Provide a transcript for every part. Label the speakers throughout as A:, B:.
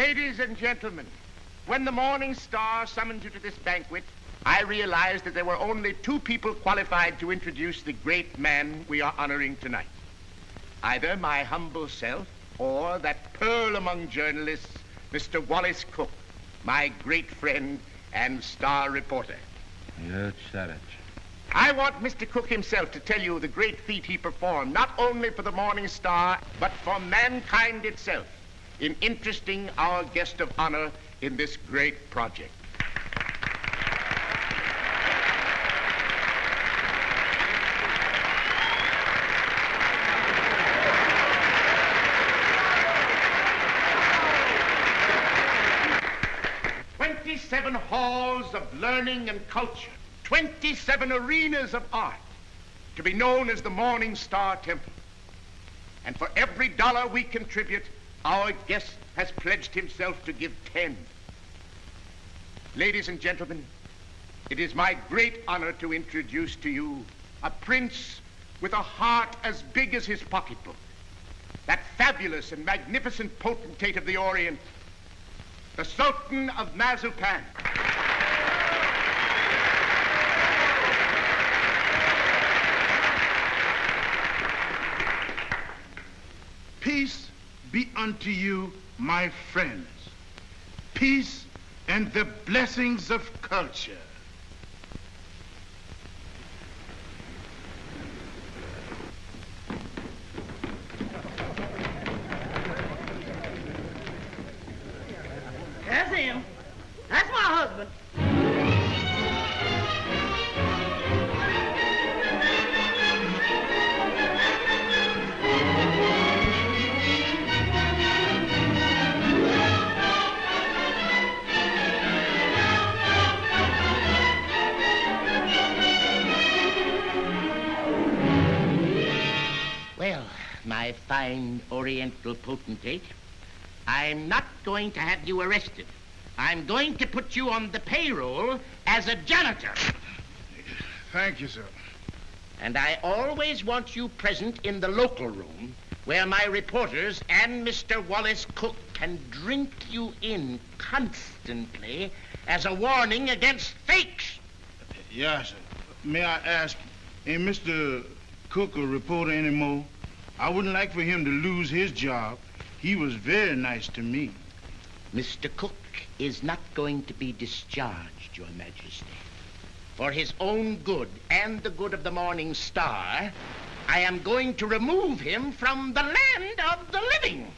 A: Ladies and gentlemen, when the Morning Star summoned you to this banquet, I realized that there were only two people qualified to introduce the great man we are honoring tonight. Either my humble self or that pearl among journalists, Mr. Wallace Cook, my great friend and star reporter.
B: You said it.
A: I want Mr. Cook himself to tell you the great feat he performed, not only for the Morning Star, but for mankind itself, in interesting our guest of honor in this great project. "27 halls of learning and culture, 27 arenas of art, to be known as the Morning Star Temple. And for every dollar we contribute, our guest has pledged himself to give 10. Ladies and gentlemen, it is my great honor to introduce to you a prince with a heart as big as his pocketbook, that fabulous and magnificent potentate of the Orient, the Sultan of Mazupan.
C: Peace be unto you, my friends. Peace and the blessings of culture.
D: That's him. That's my husband.
A: Well, my fine Oriental potentate, I'm not going to have you arrested. I'm going to put you on the payroll as a janitor.
C: Thank you, sir.
A: And I always want you present in the local room where my reporters and Mr. Wallace Cook can drink you in constantly as a warning against fakes.
C: Yes, sir. May I ask, ain't Mr. Cook a reporter anymore? I wouldn't like for him to lose his job. He was very nice to me.
A: Mr. Cook is not going to be discharged, Your Majesty. For his own good and the good of the Morning Star, I am going to remove him from the land of the living.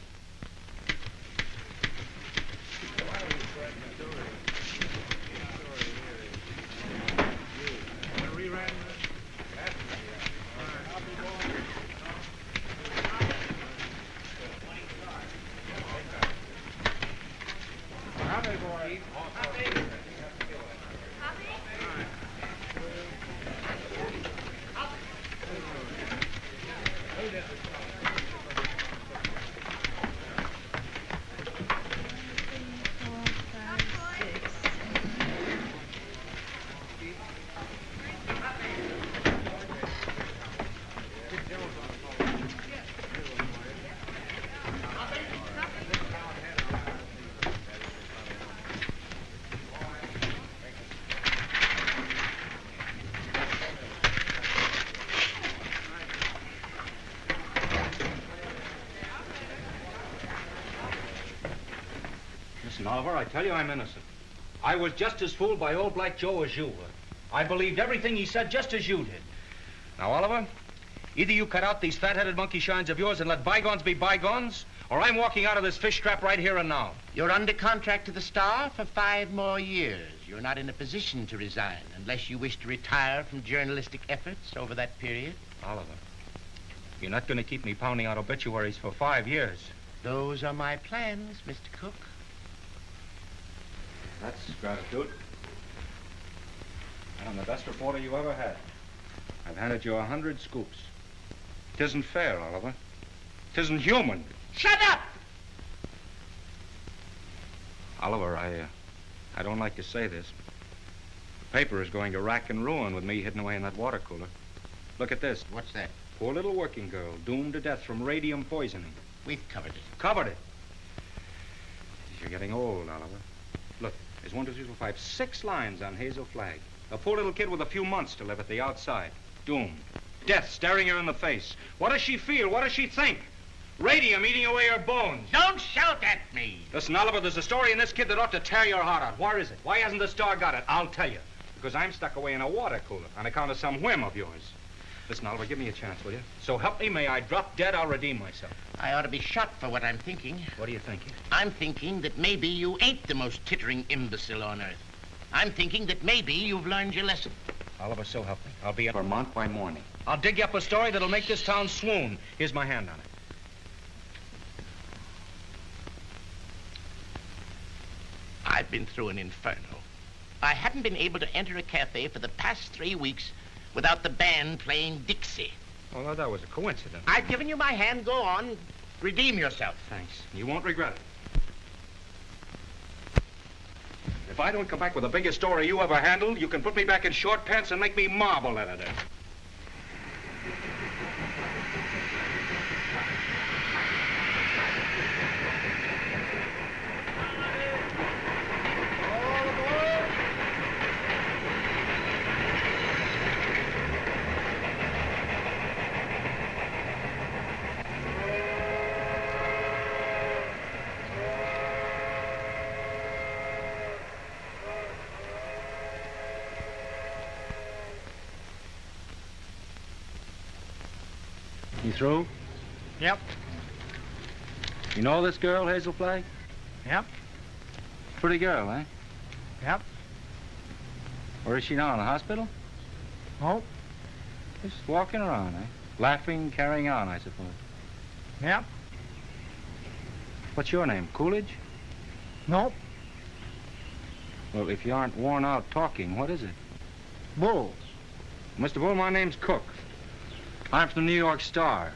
B: Listen, Oliver, I tell you I'm innocent. I was just as fooled by old Black Joe as you were. I believed everything he said just as you did. Now, Oliver, either you cut out these fat-headed monkey shines of yours and let bygones be bygones, or I'm walking out of this fish trap right here and now.
A: You're under contract to the Star for 5 more years. You're not in a position to resign unless you wish to retire from journalistic efforts over that period.
B: Oliver, you're not going to keep me pounding out obituaries for 5 years.
A: Those are my plans, Mr. Cook.
B: That's gratitude. And I'm the best reporter you ever had. I've handed you 100 scoops. It isn't fair, Oliver. It isn't human.
A: Shut up!
B: Oliver, I don't like to say this. The paper is going to rack and ruin with me hidden away in that water cooler. Look at this.
A: What's that?
B: Poor little working girl, doomed to death from radium poisoning.
A: We've covered it.
B: Covered it. You're getting old, Oliver. Look, there's 1, 2, 3, 4, 5, 6 lines on Hazel Flagg. A poor little kid with a few months to live at the outside. Doomed. Death staring her in the face. What does she feel? What does she think? Radium eating away her bones.
A: Don't shout at me.
B: Listen, Oliver, there's a story in this kid that ought to tear your heart out. Where is it? Why hasn't the Star got it? I'll tell you. Because I'm stuck away in a water cooler on account of some whim of yours. Listen, Oliver, give me a chance, will you? So help me, may I drop dead, I'll redeem myself.
A: I ought to be shot for what I'm thinking.
B: What are you thinking?
A: I'm thinking that maybe you ain't the most tittering imbecile on earth. I'm thinking that maybe you've learned your lesson.
B: Oliver, so help me. I'll be in Vermont by morning. I'll dig you up a story that'll make this town swoon. Here's my hand on it.
A: I've been through an inferno. I haven't been able to enter a cafe for the past 3 weeks without the band playing Dixie.
B: Oh, no, that was a coincidence.
A: I've given you my hand. Go on. Redeem yourself.
B: Thanks. You won't regret it. If I don't come back with the biggest story you ever handled, you can put me back in short pants and make me marble editor.
E: You through?
D: Yep.
E: You know this girl, Hazel Flagg?
D: Yep.
E: Pretty girl, eh?
D: Yep.
E: Where is she now, in the hospital?
D: Nope.
E: Just walking around, eh? Laughing, carrying on, I suppose.
D: Yep.
E: What's your name, Coolidge?
D: Nope.
E: Well, if you aren't worn out talking, what is it?
D: Bull.
E: Mr. Bull, my name's Cook. I'm from the New York Star.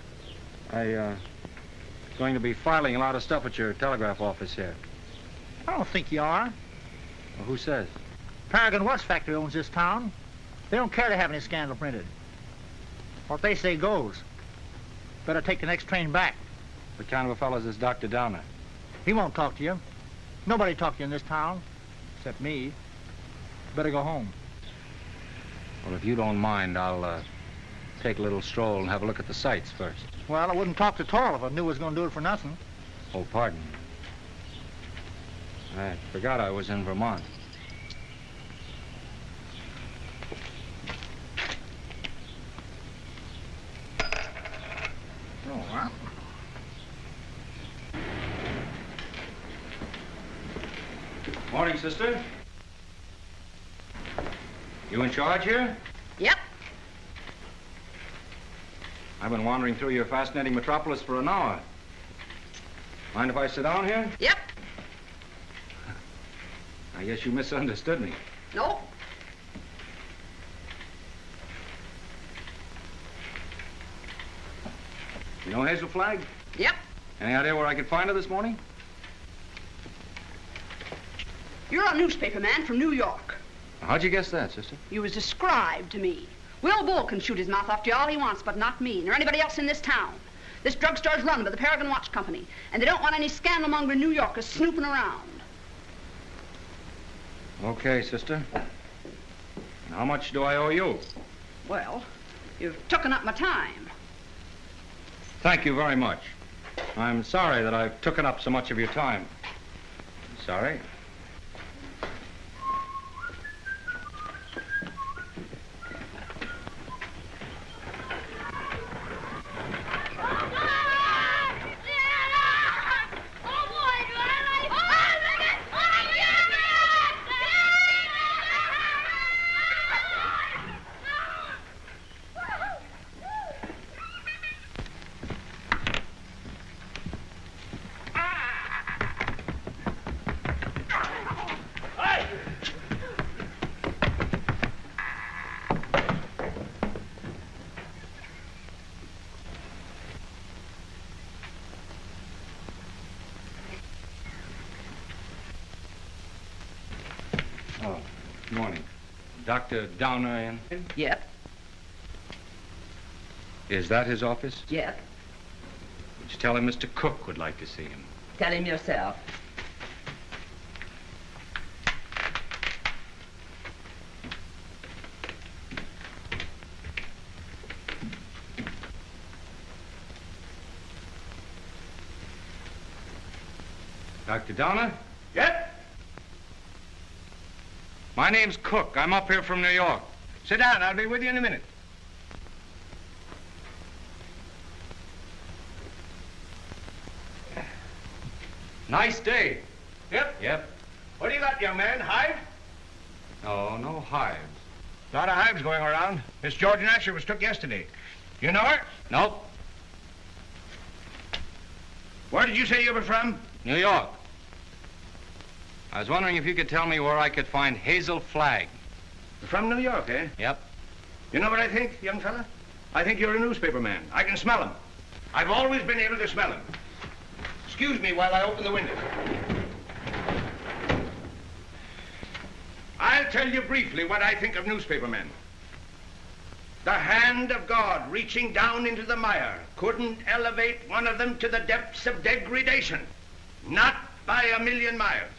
E: Going to be filing a lot of stuff at your telegraph office here.
D: I don't think you are.
E: Well, who says?
D: Paragon Watch Factory owns this town. They don't care to have any scandal printed. What they say goes. Better take the next train back.
E: What kind of a fellow is this Dr. Downer?
D: He won't talk to you. Nobody talked to you in this town, except me. Better go home.
E: Well, if you don't mind, I'll take a little stroll and have a look at the sights first.
D: Well, I wouldn't talk at all if I knew I was going to do it for nothing.
E: Oh, pardon. I forgot I was in Vermont.
D: Oh, well.
B: Morning, sister. You in charge here?
F: Yep.
B: I've been wandering through your fascinating metropolis for an hour. Mind if I sit down here?
F: Yep.
B: I guess you misunderstood me.
F: No.
B: You know Hazel Flagg?
F: Yep.
B: Any idea where I could find her this morning?
F: You're a newspaper man from New York.
B: How'd you guess that, sister?
F: You was described to me. Will Bull can shoot his mouth off to you all he wants, but not me, nor anybody else in this town. This drugstore's run by the Paragon Watch Company, and they don't want any scandal-mongering New Yorkers snooping around.
B: Okay, sister. And how much do I owe you?
F: Well, you've taken up my time.
B: Thank you very much. I'm sorry that I've taken up so much of your time. Sorry. Oh, good morning. Dr. Downer in?
F: Yep.
B: Is that his office?
F: Yep.
B: Would you tell him Mr. Cook would like to see him?
F: Tell him yourself.
B: Dr. Donner?
A: Yep.
B: My name's Cook. I'm up here from New York.
A: Sit down. I'll be with you in a minute.
B: Nice day.
A: Yep.
B: Yep.
A: What do you got, young man? Hive?
B: Oh, no hives.
A: A lot of hives going around. Miss George Asher was took yesterday. You know her?
B: Nope.
A: Where did you say you were from?
B: New York. I was wondering if you could tell me where I could find Hazel Flagg.
A: You're from New York, eh?
B: Yep.
A: You know what I think, young fella? I think you're a newspaper man. I can smell him. I've always been able to smell him. Excuse me while I open the window. I'll tell you briefly what I think of newspaper men. The hand of God reaching down into the mire couldn't elevate one of them to the depths of degradation. Not by a million miles.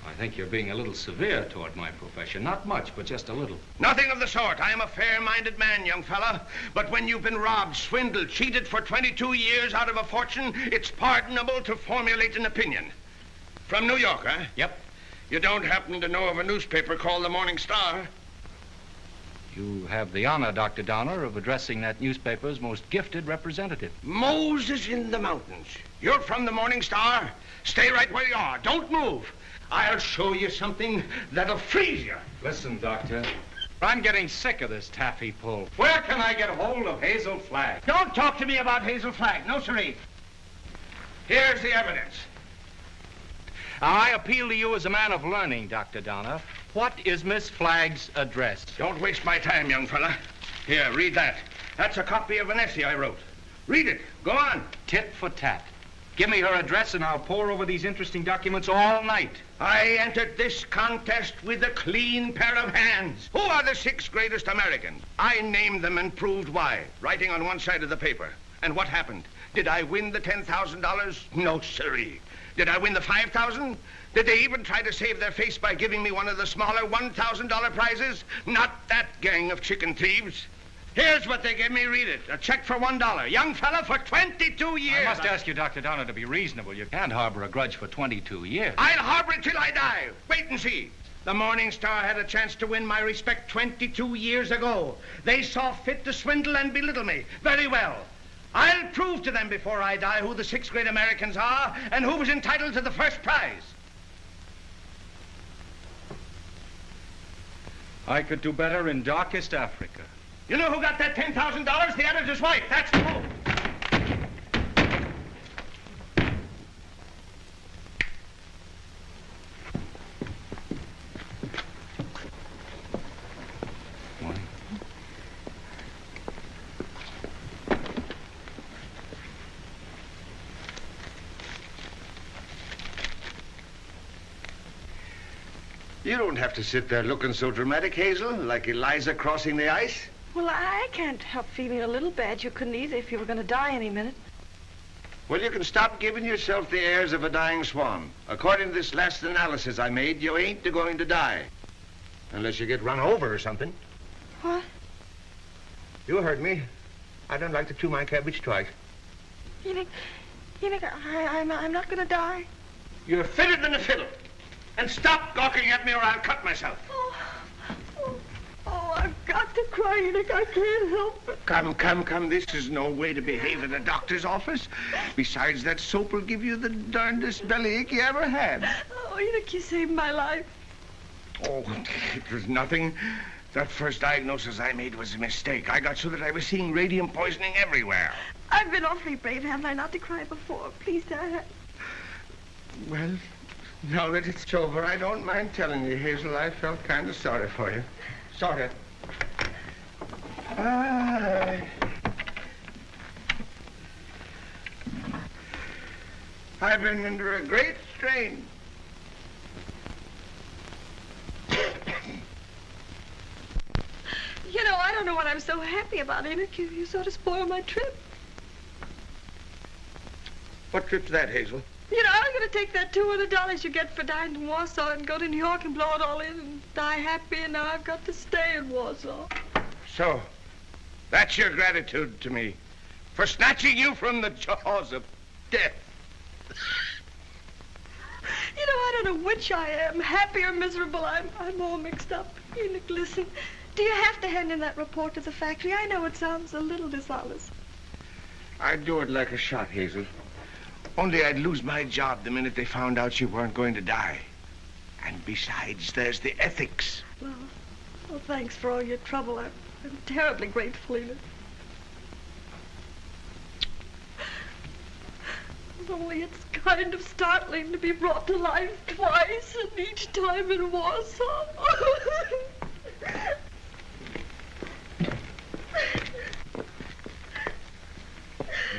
B: I think you're being a little severe toward my profession. Not much, but just a little.
A: Nothing of the sort. I am a fair-minded man, young fella. But when you've been robbed, swindled, cheated for 22 years out of a fortune, it's pardonable to formulate an opinion. From New York, huh?
B: Yep.
A: You don't happen to know of a newspaper called the Morning Star?
B: You have the honor, Dr. Donner, of addressing that newspaper's most gifted representative.
A: Moses in the mountains. You're from the Morning Star? Stay right where you are. Don't move. I'll show you something that'll freeze you.
B: Listen, Doctor. I'm getting sick of this taffy pull. Where can I get hold of Hazel Flagg?
A: Don't talk to me about Hazel Flagg. No, sirree. Here's the evidence.
B: I appeal to you as a man of learning, Dr. Donner. What is Miss Flagg's address?
A: Don't waste my time, young fella. Here, read that. That's a copy of an essay I wrote. Read it. Go on.
B: Tit for tat. Give me her address and I'll pore over these interesting documents all night.
A: I entered this contest with a clean pair of hands. Who are the 6 greatest Americans? I named them and proved why, writing on one side of the paper. And what happened? Did I win the $10,000? No, sirree. Did I win the $5,000? Did they even try to save their face by giving me one of the smaller $1,000 prizes? Not that gang of chicken thieves. Here's what they gave me. Read it. A check for $1. Young fella, for 22 years.
B: I must ask you, Dr. Donner, to be reasonable. You can't harbor a grudge for 22 years.
A: I'll harbor it till I die. Wait and see. The Morning Star had a chance to win my respect 22 years ago. They saw fit to swindle and belittle me. Very well. I'll prove to them before I die who the 6 great Americans are and who was entitled to the first prize.
B: I could do better in darkest Africa.
A: You know who got that $10,000? The editor's wife. That's the move.
G: You don't have to sit there looking so dramatic, Hazel, like Eliza crossing the ice.
H: Well, I can't help feeling a little bad. You couldn't either if you were going to die any minute.
G: Well, you can stop giving yourself the airs of a dying swan. According to this last analysis I made, you ain't going to die. Unless you get run over or something.
H: What?
G: You heard me. I don't like to chew my cabbage twice.
H: You think I'm not going to die?
A: You're fitter than a fiddle. And stop gawking at me or I'll cut myself.
H: Oh, I've got to cry, Enoch. I can't help it.
A: Come. This is no way to behave at a doctor's office. Besides, that soap will give you the darndest bellyache you ever had.
H: Oh, Enoch, you saved my life.
A: Oh, it was nothing. That first diagnosis I made was a mistake. I got so that I was seeing radium poisoning everywhere.
H: I've been awfully brave, haven't I, not to cry before? Please, Dad.
A: Well, now that it's over, I don't mind telling you, Hazel, I felt kind of sorry for you. Sort of. I've been under a great strain.
H: You know, I don't know what I'm so happy about, Enoch. You sort of spoiled my trip.
A: What trip's that, Hazel?
H: You know, I was going to take that $200 you get for dying in Warsaw and go to New York and blow it all in and die happy, and now I've got to stay in Warsaw.
A: So, that's your gratitude to me for snatching you from the jaws of death.
H: I don't know which I am, happy or miserable. I'm all mixed up. Enoch, listen. Do you have to hand in that report to the factory? I know it sounds a little dishonest.
G: I'd do it like a shot, Hazel. Only I'd lose my job the minute they found out you weren't going to die. And besides, there's the ethics.
H: Well, thanks for all your trouble. I'm terribly grateful, Enoch. Only it's kind of startling to be brought to life twice, and each time in Warsaw.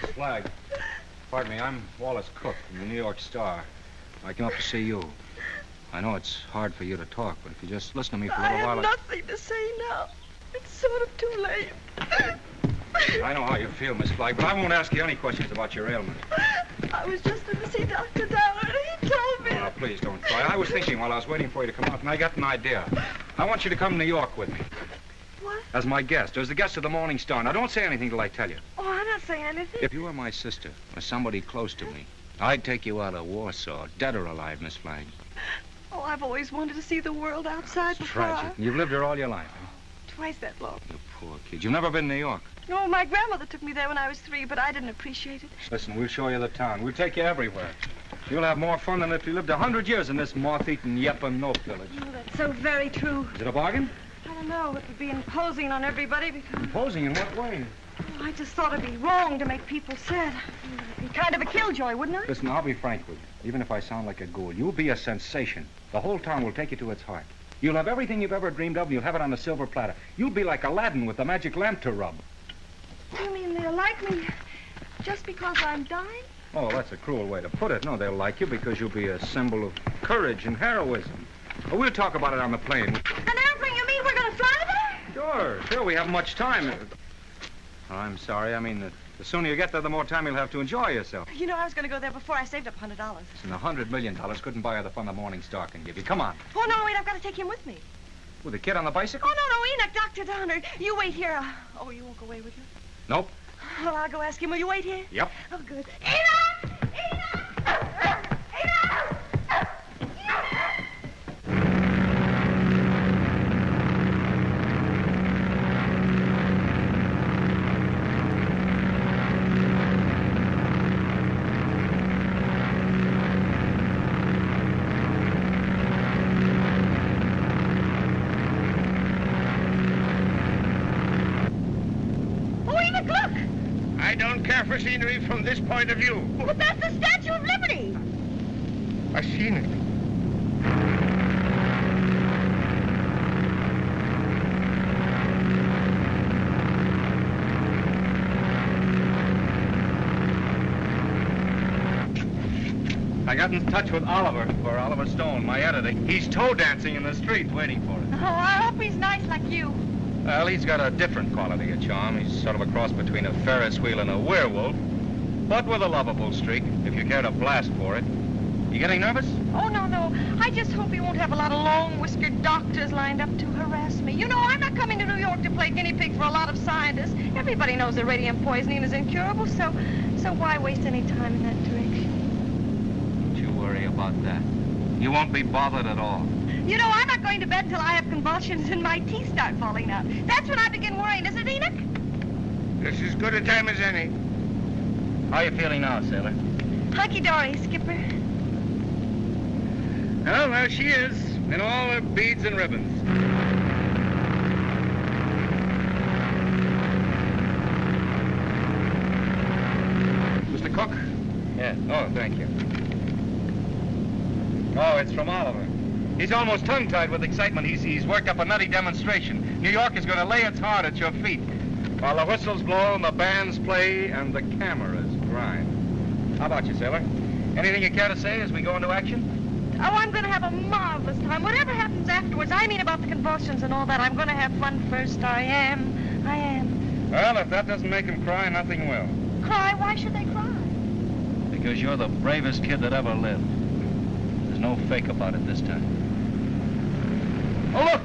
E: Miss Flagg, pardon me, I'm Wallace Cook from the New York Star. I came up to see you. I know it's hard for you to talk, but if you just listen to me for a little while...
H: I have nothing to say now. It's sort of too late.
E: I know how you feel, Miss Flagg, but I won't ask you any questions about your ailment.
H: I was just going to see Dr. Downer, and he told me...
E: Oh, now, please don't cry. I was thinking while I was waiting for you to come out, and I got an idea. I want you to come to New York with me.
H: What?
E: As my guest, as the guest of the Morning Star. Now, don't say anything till I tell you.
H: Oh, I'm not saying anything.
E: If you were my sister, or somebody close to me, I'd take you out of Warsaw, dead or alive, Miss Flagg.
H: Oh, I've always wanted to see the world outside
E: It's
H: before
E: tragic. You've lived here all your life, huh?
H: Twice that long.
E: You poor kid. You've never been to New York.
H: No, my grandmother took me there when I was 3, but I didn't appreciate it.
E: Listen, we'll show you the town. We'll take you everywhere. You'll have more fun than if you lived 100 years in this moth-eaten Yep-and-Nope village.
H: Oh, that's so very true.
E: Is it a bargain?
H: I don't know. It would be imposing on everybody because...
E: Imposing in what way?
H: Oh, I just thought it'd be wrong to make people sad. It'd be kind of a killjoy, wouldn't it?
E: Listen, I'll be frank with you. Even if I sound like a ghoul, you'll be a sensation. The whole town will take you to its heart. You'll have everything you've ever dreamed of, and you'll have it on a silver platter. You'll be like Aladdin with the magic lamp to rub.
H: You mean they'll like me just because I'm dying?
E: Oh, that's a cruel way to put it. No, they'll like you because you'll be a symbol of courage and heroism. Oh, we'll talk about it on the plane.
H: An airplane? You mean we're going to fly there?
E: Sure, we haven't much time. Oh, I'm sorry. I mean, the sooner you get there, the more time you'll have to enjoy yourself.
H: You know, I was going to go there before I saved up $100.
E: Listen, $100 million couldn't buy her the fun the Morning Star can give you. Come on.
H: Oh, no, wait, I've got to take him with me.
E: With the kid on the bicycle?
H: Oh, no, Enoch, Dr. Downer. You wait here. Oh, you won't go away, will you?
E: Nope.
H: Well, I'll go ask him. Will you wait here?
E: Yep.
H: Oh, good. Enoch! Enoch! Enoch!
G: For scenery from this point of view.
H: But that's the Statue of Liberty.
G: I've seen it.
E: I got in touch with Oliver Stone, my editor. He's toe dancing in the street waiting for us.
H: Oh, I hope he's nice like you.
E: Well, he's got a different quality of charm. He's sort of a cross between a Ferris wheel and a werewolf, but with a lovable streak, if you care to blast for it. You getting nervous?
H: Oh, no. I just hope he won't have a lot of long-whiskered doctors lined up to harass me. You know, I'm not coming to New York to play guinea pig for a lot of scientists. Everybody knows that radium poisoning is incurable, so why waste any time in that direction?
E: Don't you worry about that. You won't be bothered at all.
H: You know, I'm not going to bed until I have convulsions and my teeth start falling out. That's when I begin worrying, isn't it, Enoch?
G: This is as good a time as any.
E: How are you feeling now, sailor?
H: Hunky-dory, Skipper.
E: Well, there she is, in all her beads and ribbons. Mr. Cook? Yes. Oh, thank you. Oh, it's from Oliver. He's almost tongue-tied with excitement. He's worked up a nutty demonstration. New York is going to lay its heart at your feet while the whistles blow and the bands play and the cameras grind. How about you, sailor? Anything you care to say as we go into action?
H: Oh, I'm going to have a marvelous time. Whatever happens afterwards, I mean about the convulsions and all that, I'm going to have fun first. I am.
E: Well, if that doesn't make him cry, nothing will.
H: Cry? Why should they cry?
E: Because you're the bravest kid that ever lived. There's no fake about it this time. Oh, look!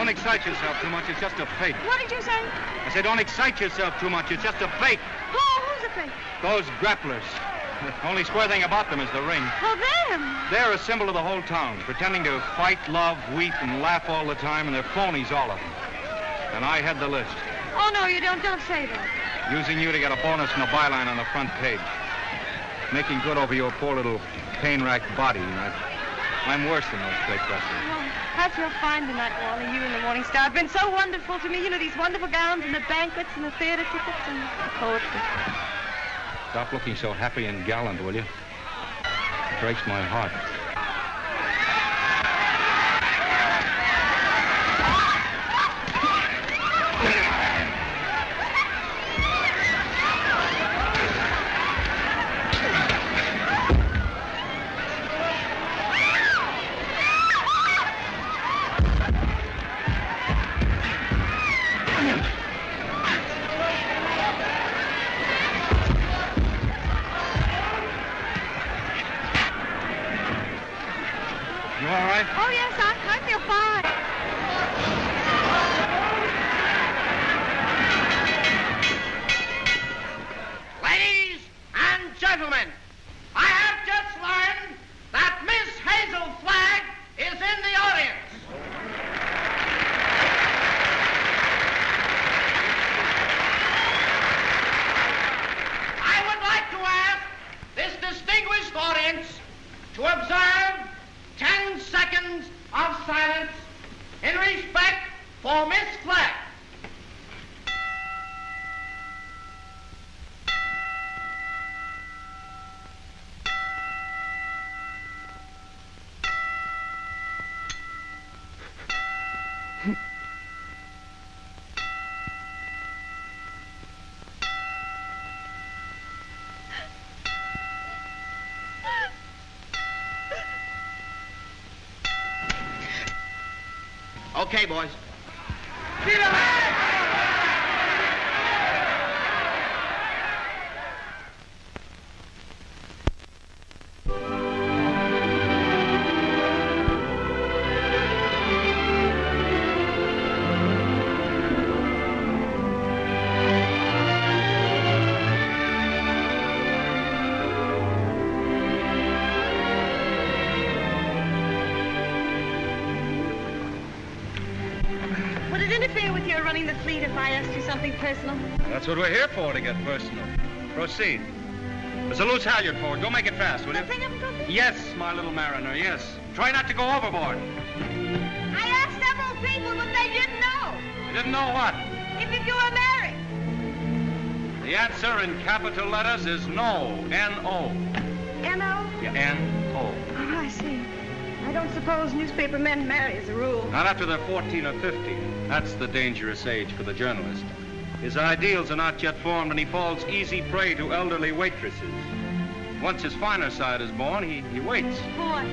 B: Don't excite yourself too much. It's just a fake.
H: What did you say?
B: I said don't excite yourself too much. It's just a fake.
H: Oh, who's a fake?
B: Those grapplers. The only square thing about them is the ring.
H: Oh, them.
B: They're a symbol of the whole town, pretending to fight, love, weep, and laugh all the time, and they're phonies, all of them. And I had the list.
H: Oh, no, you don't. Don't say that.
B: Using you to get a bonus and a byline on the front page. Making good over your poor little pain-racked body. I'm worse than those fake wrestlers.
H: Oh, I feel fine tonight, Wally. You and the Morning Star have been so wonderful to me. You know, these wonderful gowns and the banquets and the theater tickets and the poetry.
B: Stop looking so happy and gallant, will you? It breaks my heart. You all right?
H: Oh, yes, I feel fine.
A: Ladies and gentlemen, I have just learned that Miss Hazel Flagg is in the audience. I would like to ask this distinguished audience to observe 10 seconds of silence in respect for Miss Flagg. Okay, boys.
H: Would it interfere with your running the fleet if I asked you something personal?
B: That's what we're here for, to get personal. Proceed. There's a loose halyard forward. Go make it fast, will you?
H: Something I'm good.
B: Yes, my little mariner, yes. Try not to go overboard.
H: I asked several people, but they didn't know.
B: You didn't know what?
H: If you were married.
B: The answer in capital letters is no. N-O.
H: N-O?
B: Yeah, N-O.
H: Oh, I see. I don't suppose newspaper men marry as a rule.
B: Not after they're 14 or 15. That's the dangerous age for the journalist. His ideals are not yet formed, and he falls easy prey to elderly waitresses. Once his finer side is born, he waits.
H: For what?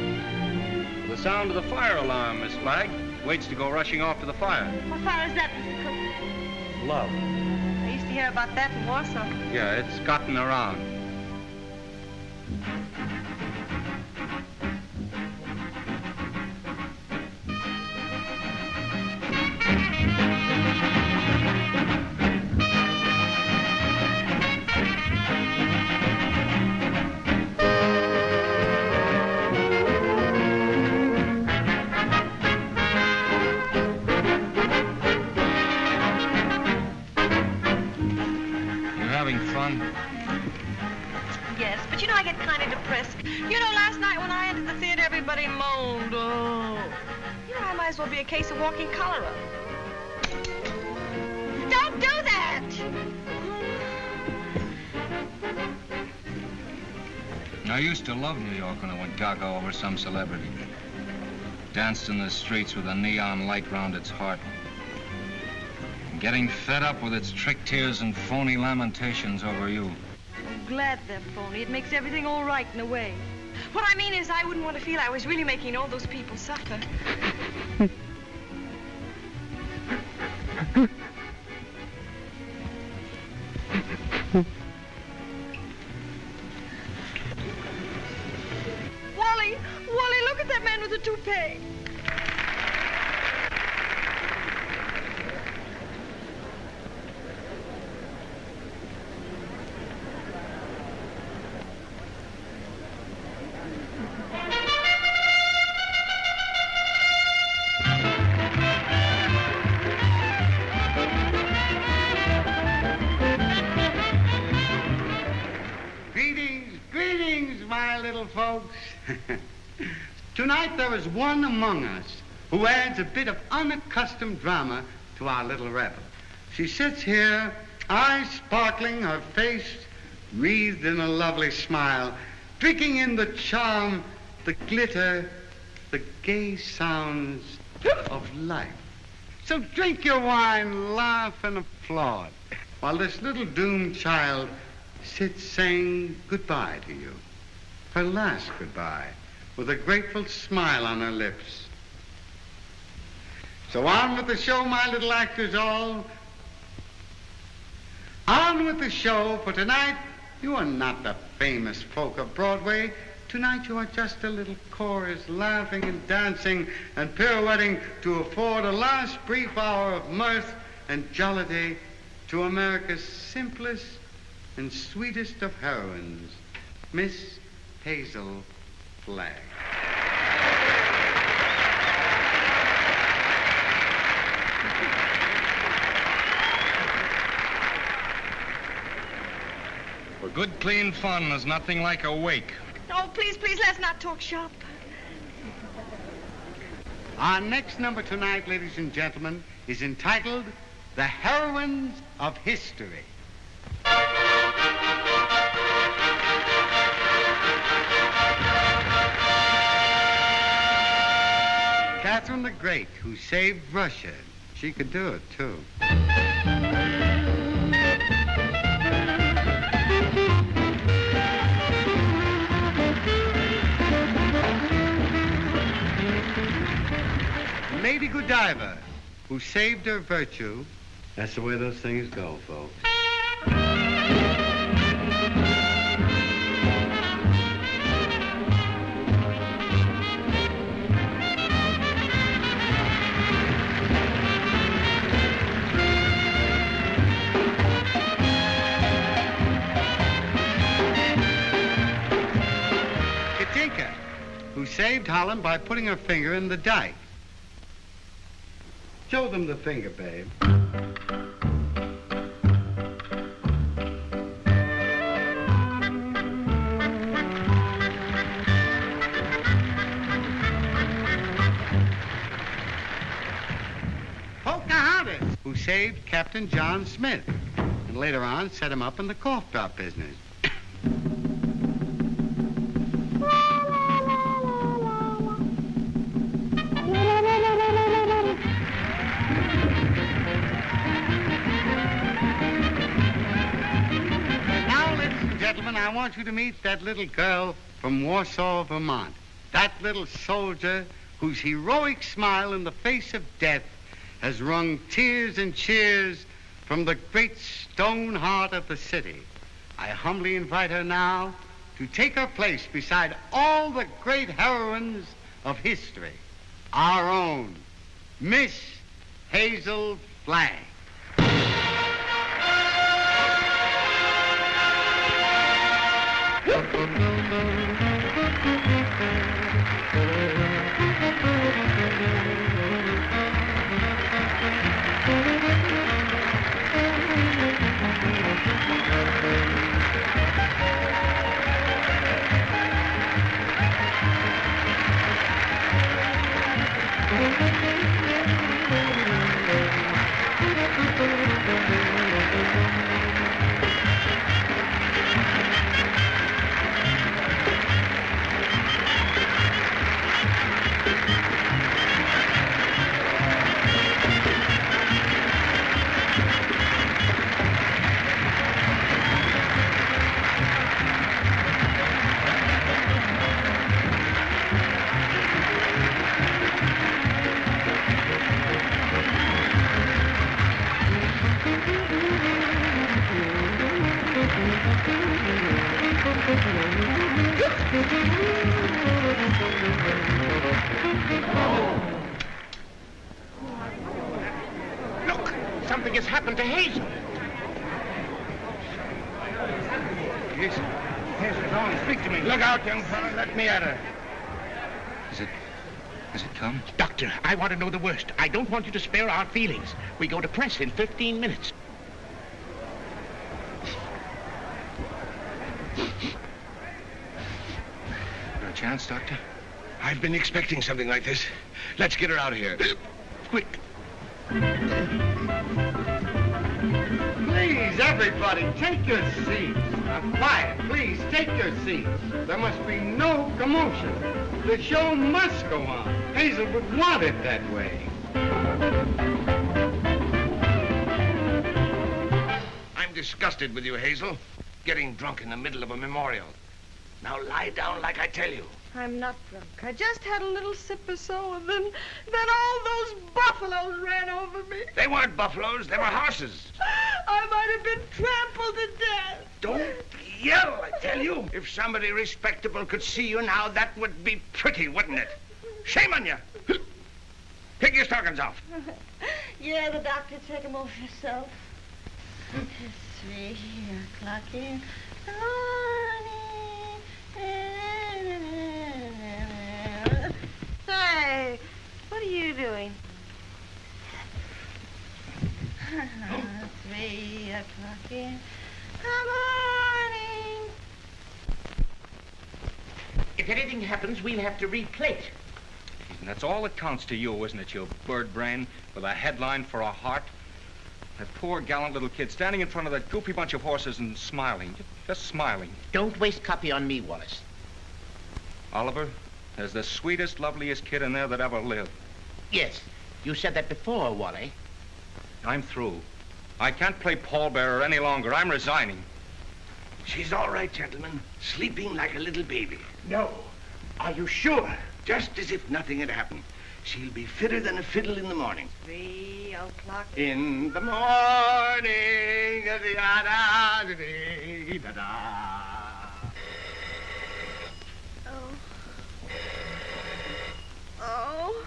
B: For the sound of the fire alarm, Miss Flagg. Waits to go rushing off to the fire.
H: What fire is that, Mr. Cook?
B: Love.
H: I used to hear about that in Warsaw.
B: Yeah, it's gotten around.
H: Yes, but you know I get kind of depressed. You know, last night when I entered the theater, everybody moaned. Oh. You know, I might as well be a case of walking cholera. Don't do that!
B: I used to love New York when I went gaga over some celebrity. Danced in the streets with a neon light round its heart. Getting fed up with its trick tears and phony lamentations over you.
H: I'm glad they're phony. It makes everything all right in a way. What I mean is I wouldn't want to feel I was really making all those people suffer. Wally, look at that man with the toupee.
I: my little folks. Tonight there is one among us who adds a bit of unaccustomed drama to our little revel. She sits here, eyes sparkling, her face wreathed in a lovely smile, drinking in the charm, the glitter, the gay sounds of life. So drink your wine, laugh, and applaud, while this little doomed child sits saying goodbye to you. Her last goodbye, with a grateful smile on her lips. So on with the show, my little actors all. On with the show, for tonight you are not the famous folk of Broadway. Tonight you are just a little chorus, laughing and dancing and pirouetting to afford a last brief hour of mirth and jollity to America's simplest and sweetest of heroines, Miss Hazel Flagg.
E: For good, clean fun, there's nothing like a wake.
H: Oh, please, please, let's not talk shop.
I: Our next number tonight, ladies and gentlemen, is entitled The Heroines of History. Catherine the Great, who saved Russia. She could do it, too. Lady Godiva, who saved her virtue. That's the way those things go, folks. Katinka, who saved Holland by putting her finger in the dike. Show them the finger, babe. Pocahontas, who saved Captain John Smith, and later on set him up in the cough drop business. I want you to meet that little girl from Warsaw, Vermont. That little soldier whose heroic smile in the face of death has wrung tears and cheers from the great stone heart of the city. I humbly invite her now to take her place beside all the great heroines of history. Our own Miss Hazel Flagg.
A: Look, something has happened to Hazel.
C: Yes, Hazel's on. Speak to me.
A: Look out, young fella. Let me at her.
B: Has it come?
A: Doctor, I want to know the worst. I don't want you to spare our feelings. We go to press in 15 minutes.
C: chance, Doctor?
G: I've been expecting something like this. Let's get her out of here. Quick.
I: Please, everybody, take your seats. Now, quiet, please, take your seats. There must be no commotion. The show must go on. Hazel would want it that way.
G: I'm disgusted with you, Hazel. Getting drunk in the middle of a memorial. Now lie down like I tell you.
H: I'm not drunk. I just had a little sip or so, and then all those buffaloes ran over me.
G: They weren't buffaloes, they were horses.
H: I might have been trampled to death.
G: Don't yell, I tell you. If somebody respectable could see you now, that would be pretty, wouldn't it? Shame on you. Take your stockings off.
H: Yeah, the doctor, take them off yourself. 3 o'clock in the morning. Hey, what are you doing? 3 o'clock in the morning.
A: If anything happens, we'll have to replate.
B: And that's all that counts to you, isn't it, you bird brain, with a headline for a heart? That poor, gallant little kid standing in front of that goopy bunch of horses and smiling, just smiling.
A: Don't waste copy on me, Wallace.
B: Oliver, there's the sweetest, loveliest kid in there that ever lived.
A: Yes, you said that before, Wally.
B: I'm through. I can't play pallbearer any longer. I'm resigning.
G: She's all right, gentlemen. Sleeping like a little baby.
A: No. Are you sure?
G: Just as if nothing had happened. She'll be fitter than a fiddle in the morning.
H: 3 o'clock.
G: In the morning, da-da-da-da-da.
H: Oh. Oh.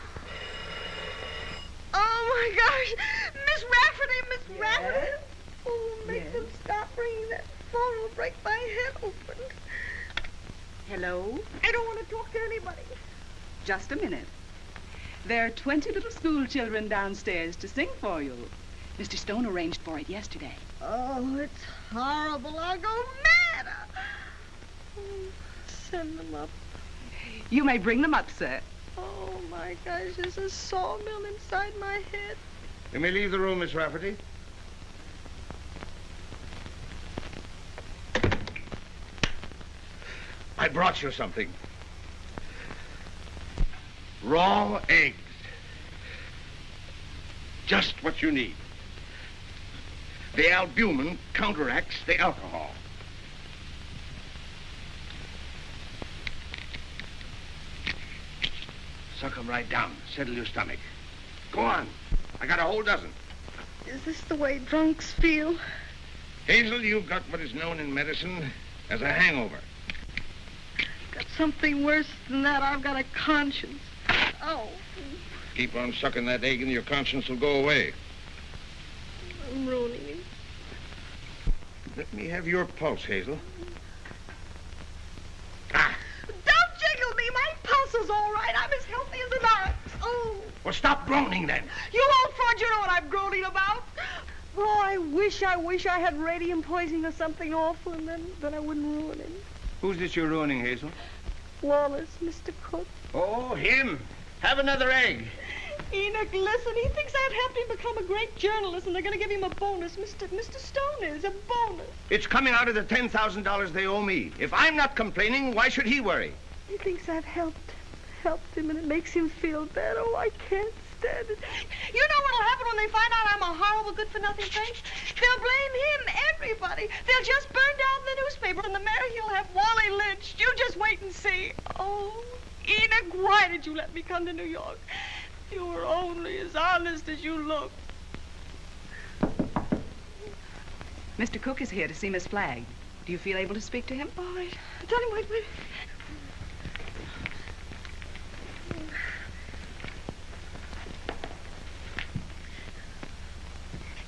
H: Oh, my gosh. Miss Rafferty, Miss Rafferty. Oh, make them stop ringing that phone. It'll break my head open.
J: Hello?
H: I don't want to talk to anybody.
J: Just a minute. There are 20 little school children downstairs to sing for you. Mr. Stone arranged for it yesterday.
H: Oh, it's horrible. I'll go mad. Oh, send them up.
J: You may bring them up, sir.
H: Oh, my gosh, there's a sawmill inside my head.
G: You may leave the room, Miss Rafferty. I brought you something. Raw eggs. Just what you need. The albumin counteracts the alcohol. Suck them right down. Settle your stomach. Go on. I got a whole dozen.
H: Is this the way drunks feel?
G: Hazel, you've got what is known in medicine as a hangover.
H: Got something worse than that. I've got a conscience. Oh.
G: Keep on sucking that egg and your conscience will go away.
H: I'm ruining him.
G: Let me have your pulse, Hazel.
H: Don't jiggle me. My pulse is all right. I'm as healthy as an ox. Oh.
G: Well, stop groaning then.
H: You old fraud, you know what I'm groaning about. Oh, I wish I had radium poisoning or something awful, and then I wouldn't ruin him.
G: Who's this you're ruining, Hazel?
H: Wallace, Mr. Cook.
G: Oh, him. Have another egg.
H: Enoch, listen, he thinks I've helped him become a great journalist, and they're going to give him a bonus. Mr. Stone is a bonus.
G: It's coming out of the $10,000 they owe me. If I'm not complaining, why should he worry?
H: He thinks I've helped him, and it makes him feel bad. Oh, I can't stand it. You know what'll happen when they find out I'm a horrible, good-for-nothing thing? They'll blame him, everybody. They'll just burn down the newspaper, and the mayor, he'll have Wally lynched. You just wait and see. Oh, Enoch, why did you let me come to New York? You were only as honest as you look.
J: Mr. Cook is here to see Miss Flagg. Do you feel able to speak to him?
H: All right. Tell him, wait.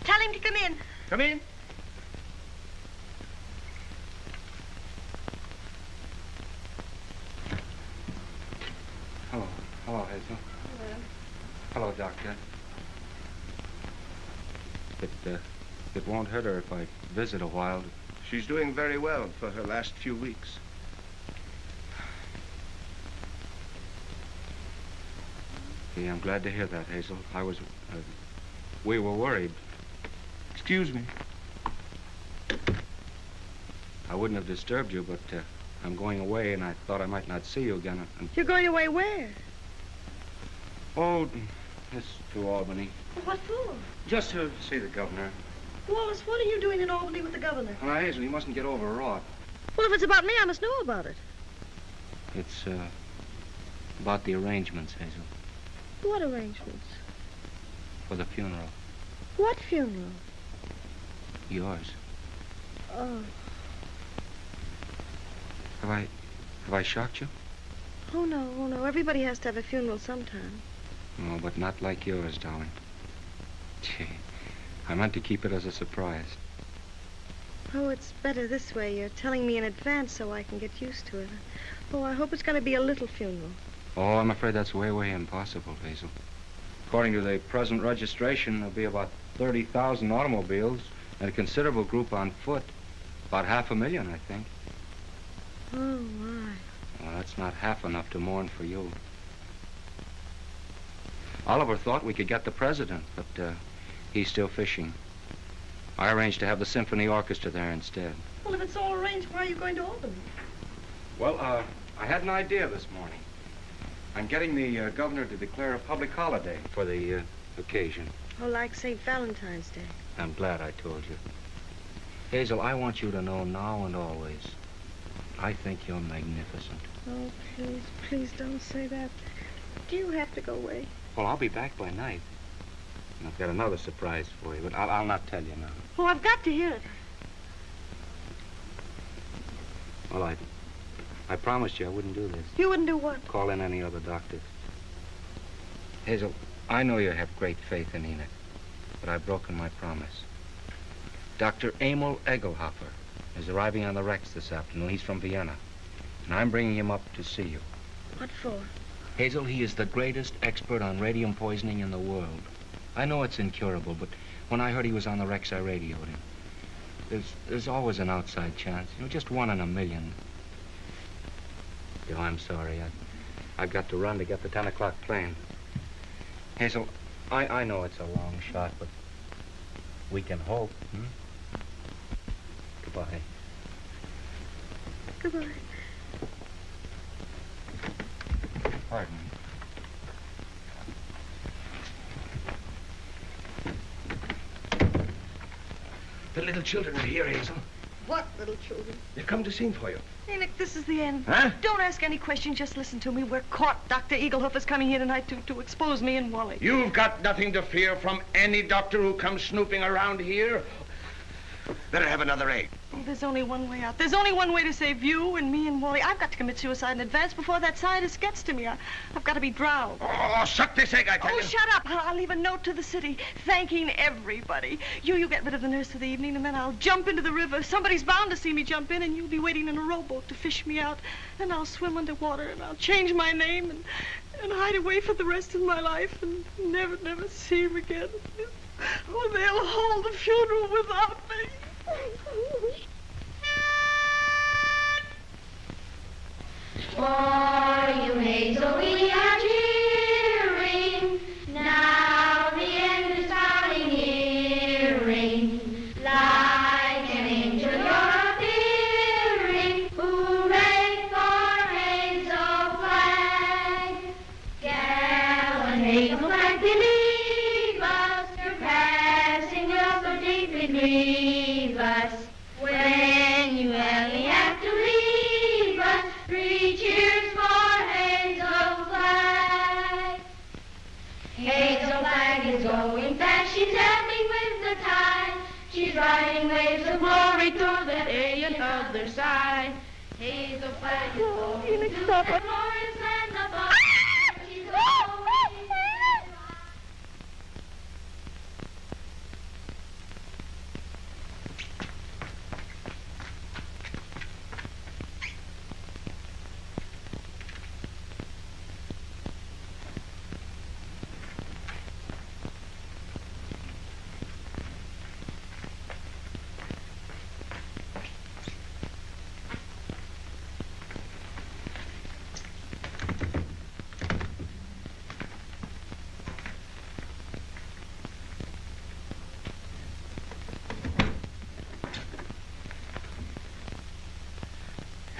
H: Tell him to come in.
G: Come in.
B: Hello, Hazel. Hello, Doctor. It won't hurt her if I visit a while.
G: She's doing very well for her last few weeks.
B: Okay, I'm glad to hear that, Hazel. We were worried.
C: Excuse me.
B: I wouldn't have disturbed you, but I'm going away, and I thought I might not see you again.
H: You're going away where?
B: Oh, it's to Albany.
H: What for?
B: Just to see the governor.
H: Wallace, what are you doing in Albany with the governor?
B: Now, Hazel, you mustn't get overwrought.
H: Well, if it's about me, I must know about it.
B: It's about the arrangements, Hazel,
H: What arrangements?
B: for the funeral.
H: What funeral?
B: Yours.
H: Oh.
B: Have I shocked you?
H: Oh, no. Everybody has to have a funeral sometime.
B: No, but not like yours, darling. Gee, I meant to keep it as a surprise.
H: Oh, it's better this way. You're telling me in advance so I can get used to it. Oh, I hope it's going to be a little funeral.
B: Oh, I'm afraid that's way impossible, Hazel. According to the present registration, there'll be about 30,000 automobiles and a considerable group on foot. About 500,000, I think.
H: Oh, my.
B: Well, that's not half enough to mourn for you. Oliver thought we could get the president, but he's still fishing. I arranged to have the symphony orchestra there instead.
H: Well, if it's all arranged, why are you going to Albany?
B: Well, I had an idea this morning. I'm getting the governor to declare a public holiday for the occasion.
H: Oh, like St. Valentine's Day.
B: I'm glad I told you. Hazel, I want you to know now and always, I think you're magnificent.
H: Oh, please don't say that. Do you have to go away?
B: Well, I'll be back by night. And I've got another surprise for you, but I'll not tell you now.
H: Oh, I've got to hear it.
B: Well, I promised you I wouldn't do this.
H: You wouldn't do what?
B: Call in any other doctors. Hazel, I know you have great faith in Enoch, but I've broken my promise. Dr. Emil Egelhofer is arriving on the Rex this afternoon. He's from Vienna, and I'm bringing him up to see you.
H: What for?
B: Hazel, he is the greatest expert on radium poisoning in the world. I know it's incurable, but when I heard he was on the Rex, I radioed him. There's always an outside chance, just 1 in a million. I'm sorry. I've got to run to get the 10 o'clock plane. Hazel, I know it's a long shot, but we can hope. Goodbye.
H: Goodbye.
B: Pardon me.
G: The little children are here, Hazel.
H: What little children?
G: They've come to sing for you.
H: Enoch, this is the end.
G: Huh?
H: Don't ask any questions, just listen to me. We're caught. Dr. Egelhofer's coming here tonight to expose me and Wally.
A: You've got nothing to fear from any doctor who comes snooping around here.
G: Better have another egg.
H: Oh, there's only one way out. There's only one way to save you and me and Wally. I've got to commit suicide in advance before that scientist gets to me. I've got to be drowned.
A: Oh, suck this egg, I tell you.
H: Oh, shut up. I'll leave a note to the city thanking everybody. You get rid of the nurse for the evening, and then I'll jump into the river. Somebody's bound to see me jump in, and you'll be waiting in a rowboat to fish me out. And I'll swim underwater, and I'll change my name and hide away for the rest of my life and never see him again. Oh, they'll hold the funeral without me.
K: For you, Hazel, we are cheering. Now the end is coming nearing. Like an angel you're appearing. Hooray for Hazel Flag. Gallant Hazel Flag, believe us. Your passing will so deeply grieve us. When you only have to leave us, 3 cheers for Hazel Flag. Hazel Flag is going fast, she's ebbing with the tide. She's riding waves of glory through the day and other side. Hazel Flag is going to the glorious land above. She's going.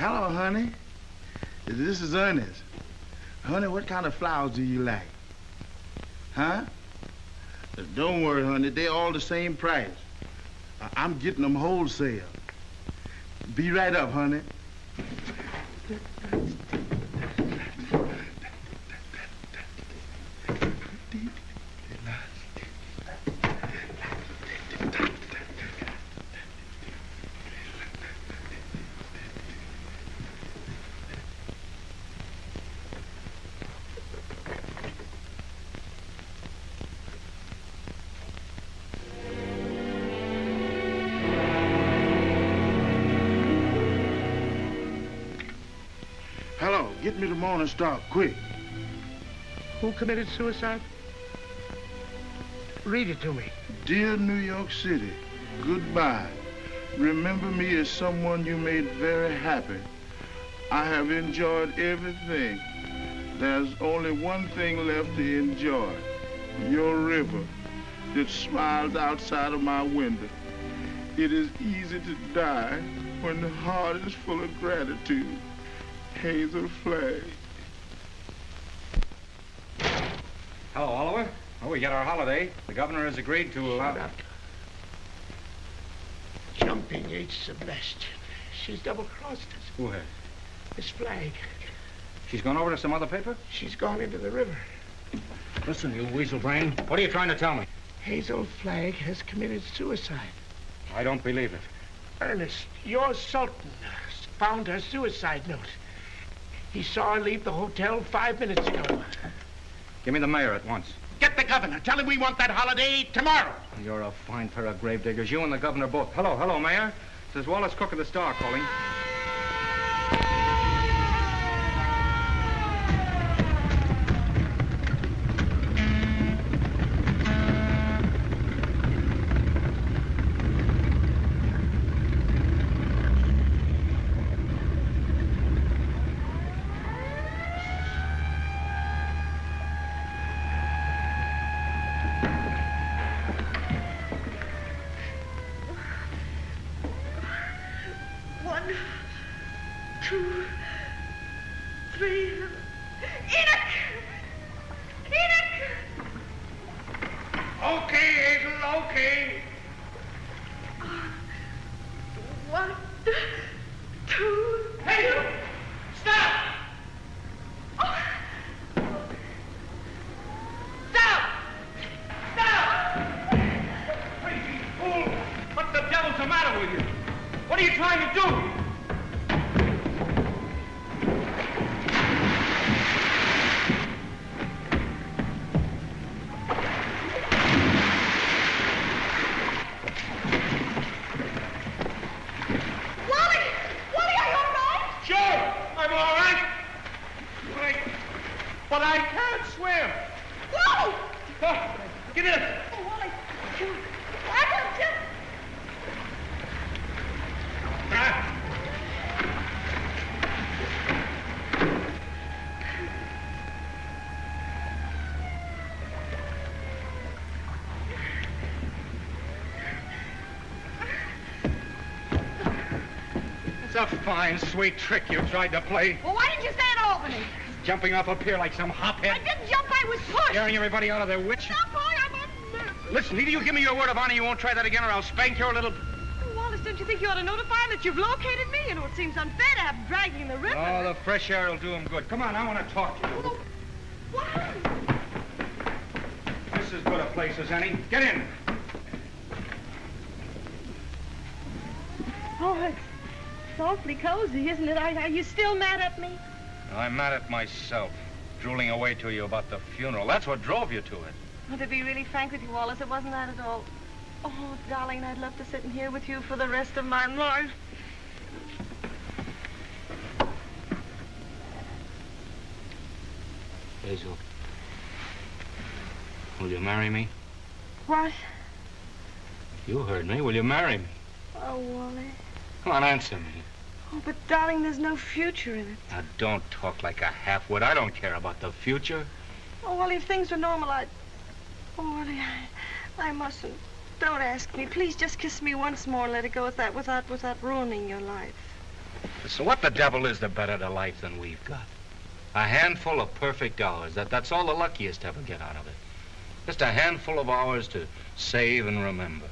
C: Hello, honey. This is Ernest. Honey, what kind of flowers do you like? Huh? Don't worry, honey. They're all the same price. I'm getting them wholesale. Be right up, honey. Hello, get me the Morning Star, quick.
L: Who committed suicide? Read it to me.
C: Dear New York City, goodbye. Remember me as someone you made very happy. I have enjoyed everything. There's only one thing left to enjoy. Your river that smiles outside of my window. It is easy to die when the heart is full of gratitude. Hazel Flagg.
B: Hello, Oliver. Oh, we got our holiday. The governor has agreed to allow...
L: Shut up. Jumping H. Sebastian. She's double-crossed us.
B: Who has?
L: Miss Flagg.
B: She's gone over to some other paper?
L: She's gone into the river.
B: Listen, you weasel brain. What are you trying to tell me?
L: Hazel Flagg has committed suicide.
B: I don't believe it.
L: Ernest, your Sultan found her suicide note. He saw her leave the hotel 5 minutes ago.
B: Give me the mayor at once.
A: Get the governor. Tell him we want that holiday tomorrow.
B: You're a fine pair of gravediggers. You and the governor both. Hello, Mayor. This is Wallace Cook of the Star calling. It's a fine, sweet trick you tried to play.
H: Well, why didn't you say in Albany?
B: Jumping off a pier like some hophead.
H: I didn't jump, I was pushed.
B: Scaring everybody out of their wits.
H: Stop, boy, I'm unnerved.
B: Listen, either you give me your word of honor you won't try that again or I'll spank your little...
H: Wallace, don't you think you ought to notify him that you've located me? You know, it seems unfair to have him dragging in the river.
B: Oh, the fresh air will do him good. Come on, I want to talk to you.
H: Well, why?
B: This is as good a place as any. Get in.
H: Oh, it's awfully cozy, isn't it? Are you still mad at me?
B: I'm mad at myself, drooling away to you about the funeral. That's what drove you to it.
H: Well, to be really frank with you, Wallace, it wasn't that at all. Oh, darling, I'd love to sit in here with you for the rest of my life.
B: Hazel, will you marry me?
H: What?
B: You heard me. Will you marry me?
H: Oh, Wally.
B: Come on, answer me.
H: Oh, but darling, there's no future in it.
B: Now, don't talk like a half-wit. I don't care about the future.
H: Oh, Wally, if things were normal, I'd... Oh, Wally, I mustn't. Don't ask me. Please just kiss me once more and let it go at that without ruining your life.
B: So what the devil is the better to life than we've got? A handful of perfect hours. That's all the luckiest ever get out of it. Just a handful of hours to save and remember.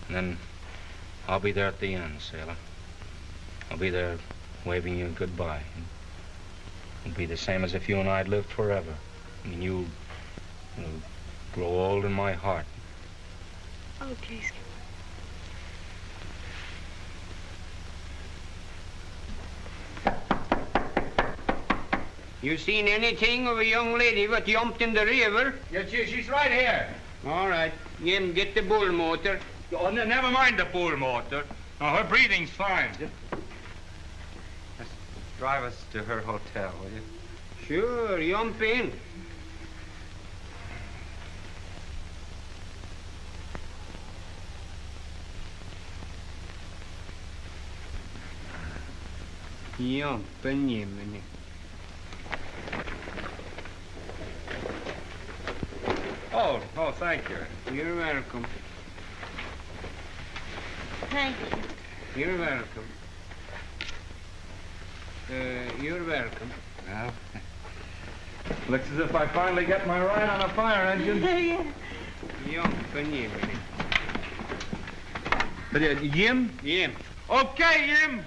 B: And then I'll be there at the end, sailor. I'll be there waving you goodbye. It'll be the same as if you and I had lived forever. I mean, you'll grow old in my heart.
H: Okay, Skipper.
M: You seen anything of a young lady what jumped in the river?
E: Yes, she's right here.
M: All right. Jim, get the bull motor.
E: Oh, never mind the bull motor. No, her breathing's fine.
I: Just drive us to her hotel, will you?
M: Sure, jump in. Jump in, Jiminy.
E: Oh, thank you.
M: You're welcome.
H: Thank you.
M: You're welcome. You're welcome.
E: Well, looks as if I finally get my ride on a fire engine.
M: Jump in, Jiminy.
E: Jim?
M: Jim.
E: Okay, Jim.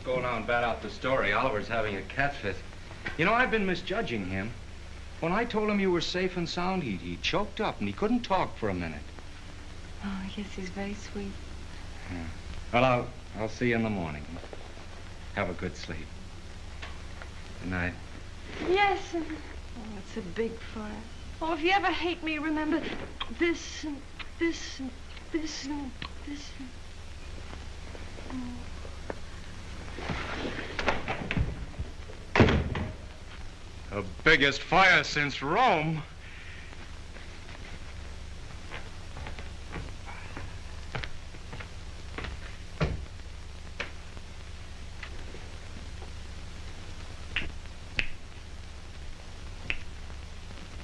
B: Go now and bat out the story. Oliver's having a cat fit. You know, I've been misjudging him. When I told him you were safe and sound, he choked up and he couldn't talk for a minute.
H: Oh, yes, he's very sweet.
B: Yeah. Well, I'll see you in the morning. Have a good sleep. Good night.
H: Yes. Oh, it's a big fire. Oh, if you ever hate me, remember this and this and this and this and... Oh.
E: The biggest fire since Rome.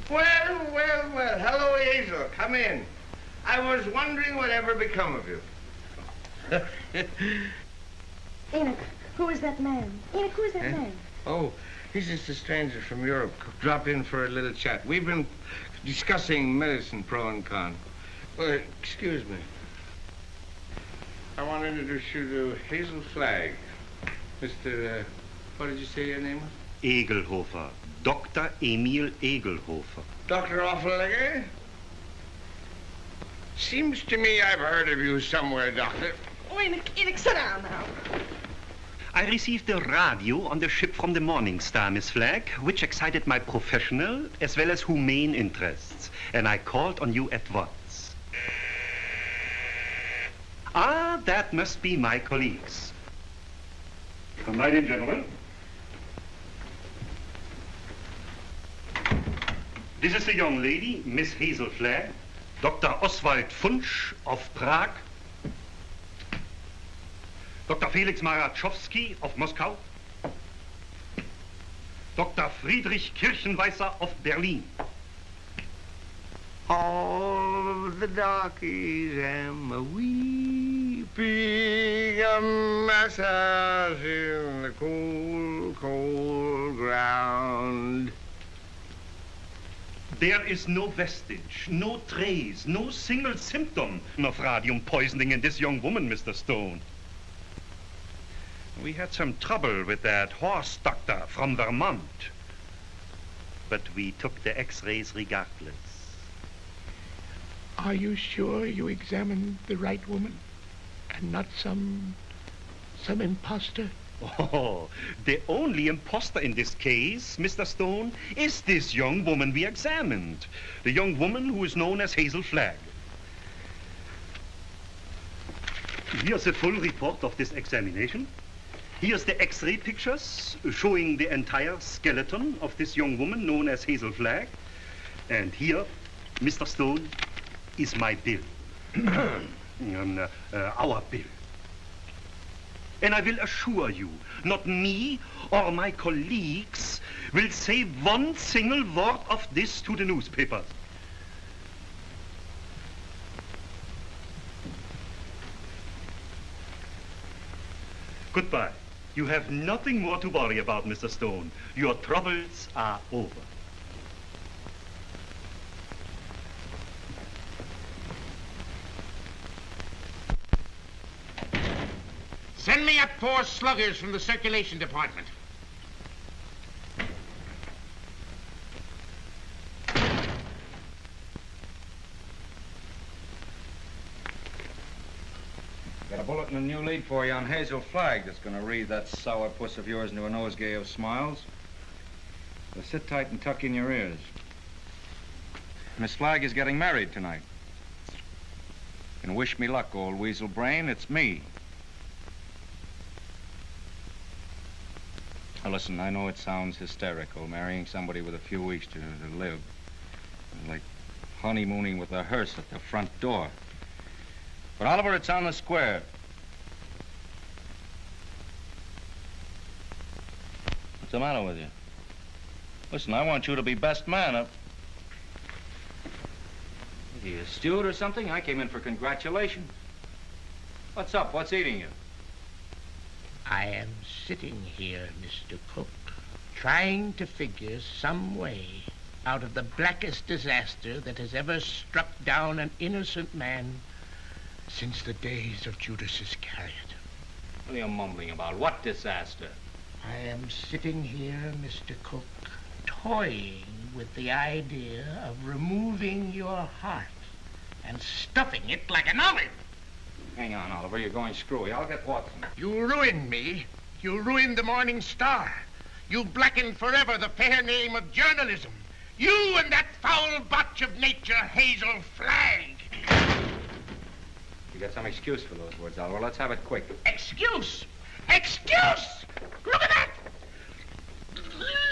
G: Well. Hello, Hazel. Come in. I was wondering whatever become of you.
H: Enoch, who is that man? Enoch, who is that man?
G: Oh, he's just a stranger from Europe. Drop in for a little chat. We've been discussing medicine, pro and con. Well, excuse me. I want to introduce you to Hazel Flagg. Mr. What did you say your name was?
N: Egelhofer. Dr. Emil Egelhofer.
G: Dr. Offelegger? Seems to me I've heard of you somewhere, Doctor.
H: Oh, Enoch, sit down now.
N: I received a radio on the ship from the Morning Star, Miss Flagg, which excited my professional as well as humane interests, and I called on you at once. Ah, that must be my colleagues. Come right in, gentlemen. This is the young lady, Miss Hazel Flagg, Dr. Oswald Funsch of Prague, Dr. Felix Marachowski of Moscow, Dr. Friedrich Kirchenweißer of Berlin.
G: All of the darkies am a weeping, a massage in the cold, cold ground.
N: There is no vestige, no trace, no single symptom of radium poisoning in this young woman, Mr. Stone. We had some trouble with that horse doctor from Vermont, but we took the x-rays regardless.
L: Are you sure you examined the right woman and not some imposter?
N: Oh, the only imposter in this case, Mr. Stone, is this young woman we examined. The young woman who is known as Hazel Flagg. Here's a full report of this examination. Here's the x-ray pictures showing the entire skeleton of this young woman known as Hazel Flagg. And here, Mr. Stone, is my bill. our bill. And I will assure you, not me or my colleagues will say one single word of this to the newspapers. Goodbye. You have nothing more to worry about, Mr. Stone. Your troubles are over.
A: Send me up 4 sluggers from the circulation department.
B: Got a bulletin and a new lead for you on Hazel Flagg that's going to read that sour puss of yours into a nosegay of smiles. So sit tight and tuck in your ears. Miss Flagg is getting married tonight. And wish me luck, old weasel brain. It's me. Now listen, I know it sounds hysterical, marrying somebody with a few weeks to live. Like honeymooning with a hearse at the front door. But Oliver, it's on the square. What's the matter with you? Listen, I want you to be best man of... Are you a steward or something? I came in for congratulations. What's up? What's eating you?
L: I am sitting here, Mr. Cook, trying to figure some way out of the blackest disaster that has ever struck down an innocent man since the days of Judas Iscariot.
B: What are you mumbling about? What disaster?
L: I am sitting here, Mr. Cook, toying with the idea of removing your heart and stuffing it like an olive.
B: Hang on, Oliver. You're going screwy. I'll get Watson.
A: You ruined me. You ruined the Morning Star. You blackened forever the fair name of journalism. You and that foul botch of nature, Hazel Flagg.
B: You got some excuse for those words, Oliver. Let's have it quick.
A: Excuse? Excuse? Look at that!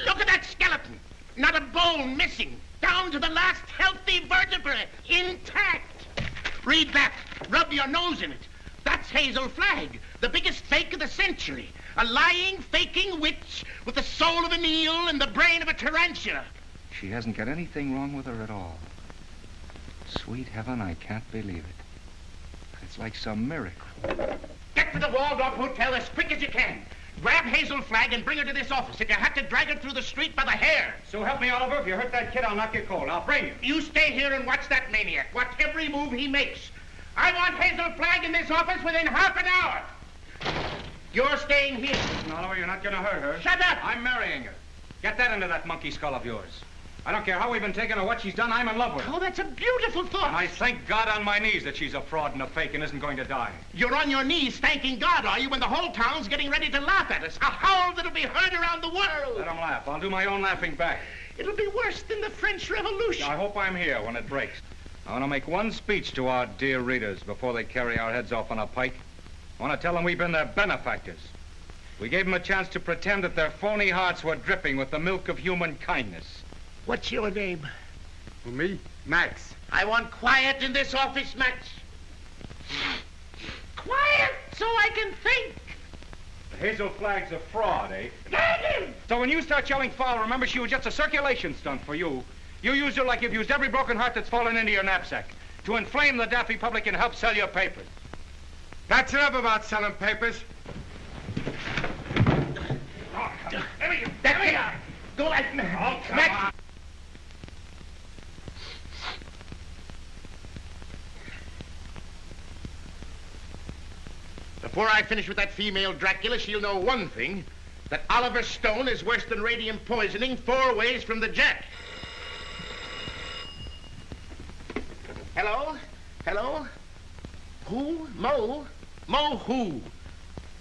A: Look at that skeleton. Not a bone missing. Down to the last healthy vertebrae. Intact. Read that. Rub your nose in it. That's Hazel Flagg, the biggest fake of the century. A lying, faking witch with the soul of an eel and the brain of a tarantula.
B: She hasn't got anything wrong with her at all. Sweet heaven, I can't believe it. It's like some miracle.
A: Get to the Waldorf Hotel as quick as you can. Grab Hazel Flagg and bring her to this office. If you have to drag her through the street by the hair.
B: So help me, Oliver. If you hurt that kid, I'll knock you cold. I'll bring you.
A: You stay here and watch that maniac. Watch every move he makes. I want Hazel Flagg in this office within half an hour. You're staying here.
B: Listen, Oliver, you're not going to hurt her.
A: Shut up!
B: I'm marrying her. Get that into that monkey skull of yours. I don't care how we've been taken or what she's done, I'm in love with her.
A: Oh, that's a beautiful thought.
B: And I thank God on my knees that she's a fraud and a fake and isn't going to die.
A: You're on your knees thanking God, are you, when the whole town's getting ready to laugh at us? A howl that'll be heard around the world.
B: Let them laugh. I'll do my own laughing back.
A: It'll be worse than the French Revolution.
B: I hope I'm here when it breaks. I want to make one speech to our dear readers before they carry our heads off on a pike. I want to tell them we've been their benefactors. We gave them a chance to pretend that their phony hearts were dripping with the milk of human kindness.
L: What's your name?
B: Who, me? Max.
A: I want quiet in this office, Max. Quiet so I can think.
B: Hazel Flagg's a fraud, eh? So when you start yelling foul, remember she was just a circulation stunt for you. You used her like you've used every broken heart that's fallen into your knapsack to inflame the daffy public and help sell your papers.
E: That's enough about selling papers.
A: That's it. Go like Max. Before I finish with that female Dracula, she'll know one thing, that Oliver Stone is worse than radium poisoning 4 ways from the Jack. Hello? Hello? Who? Mo? Mo who?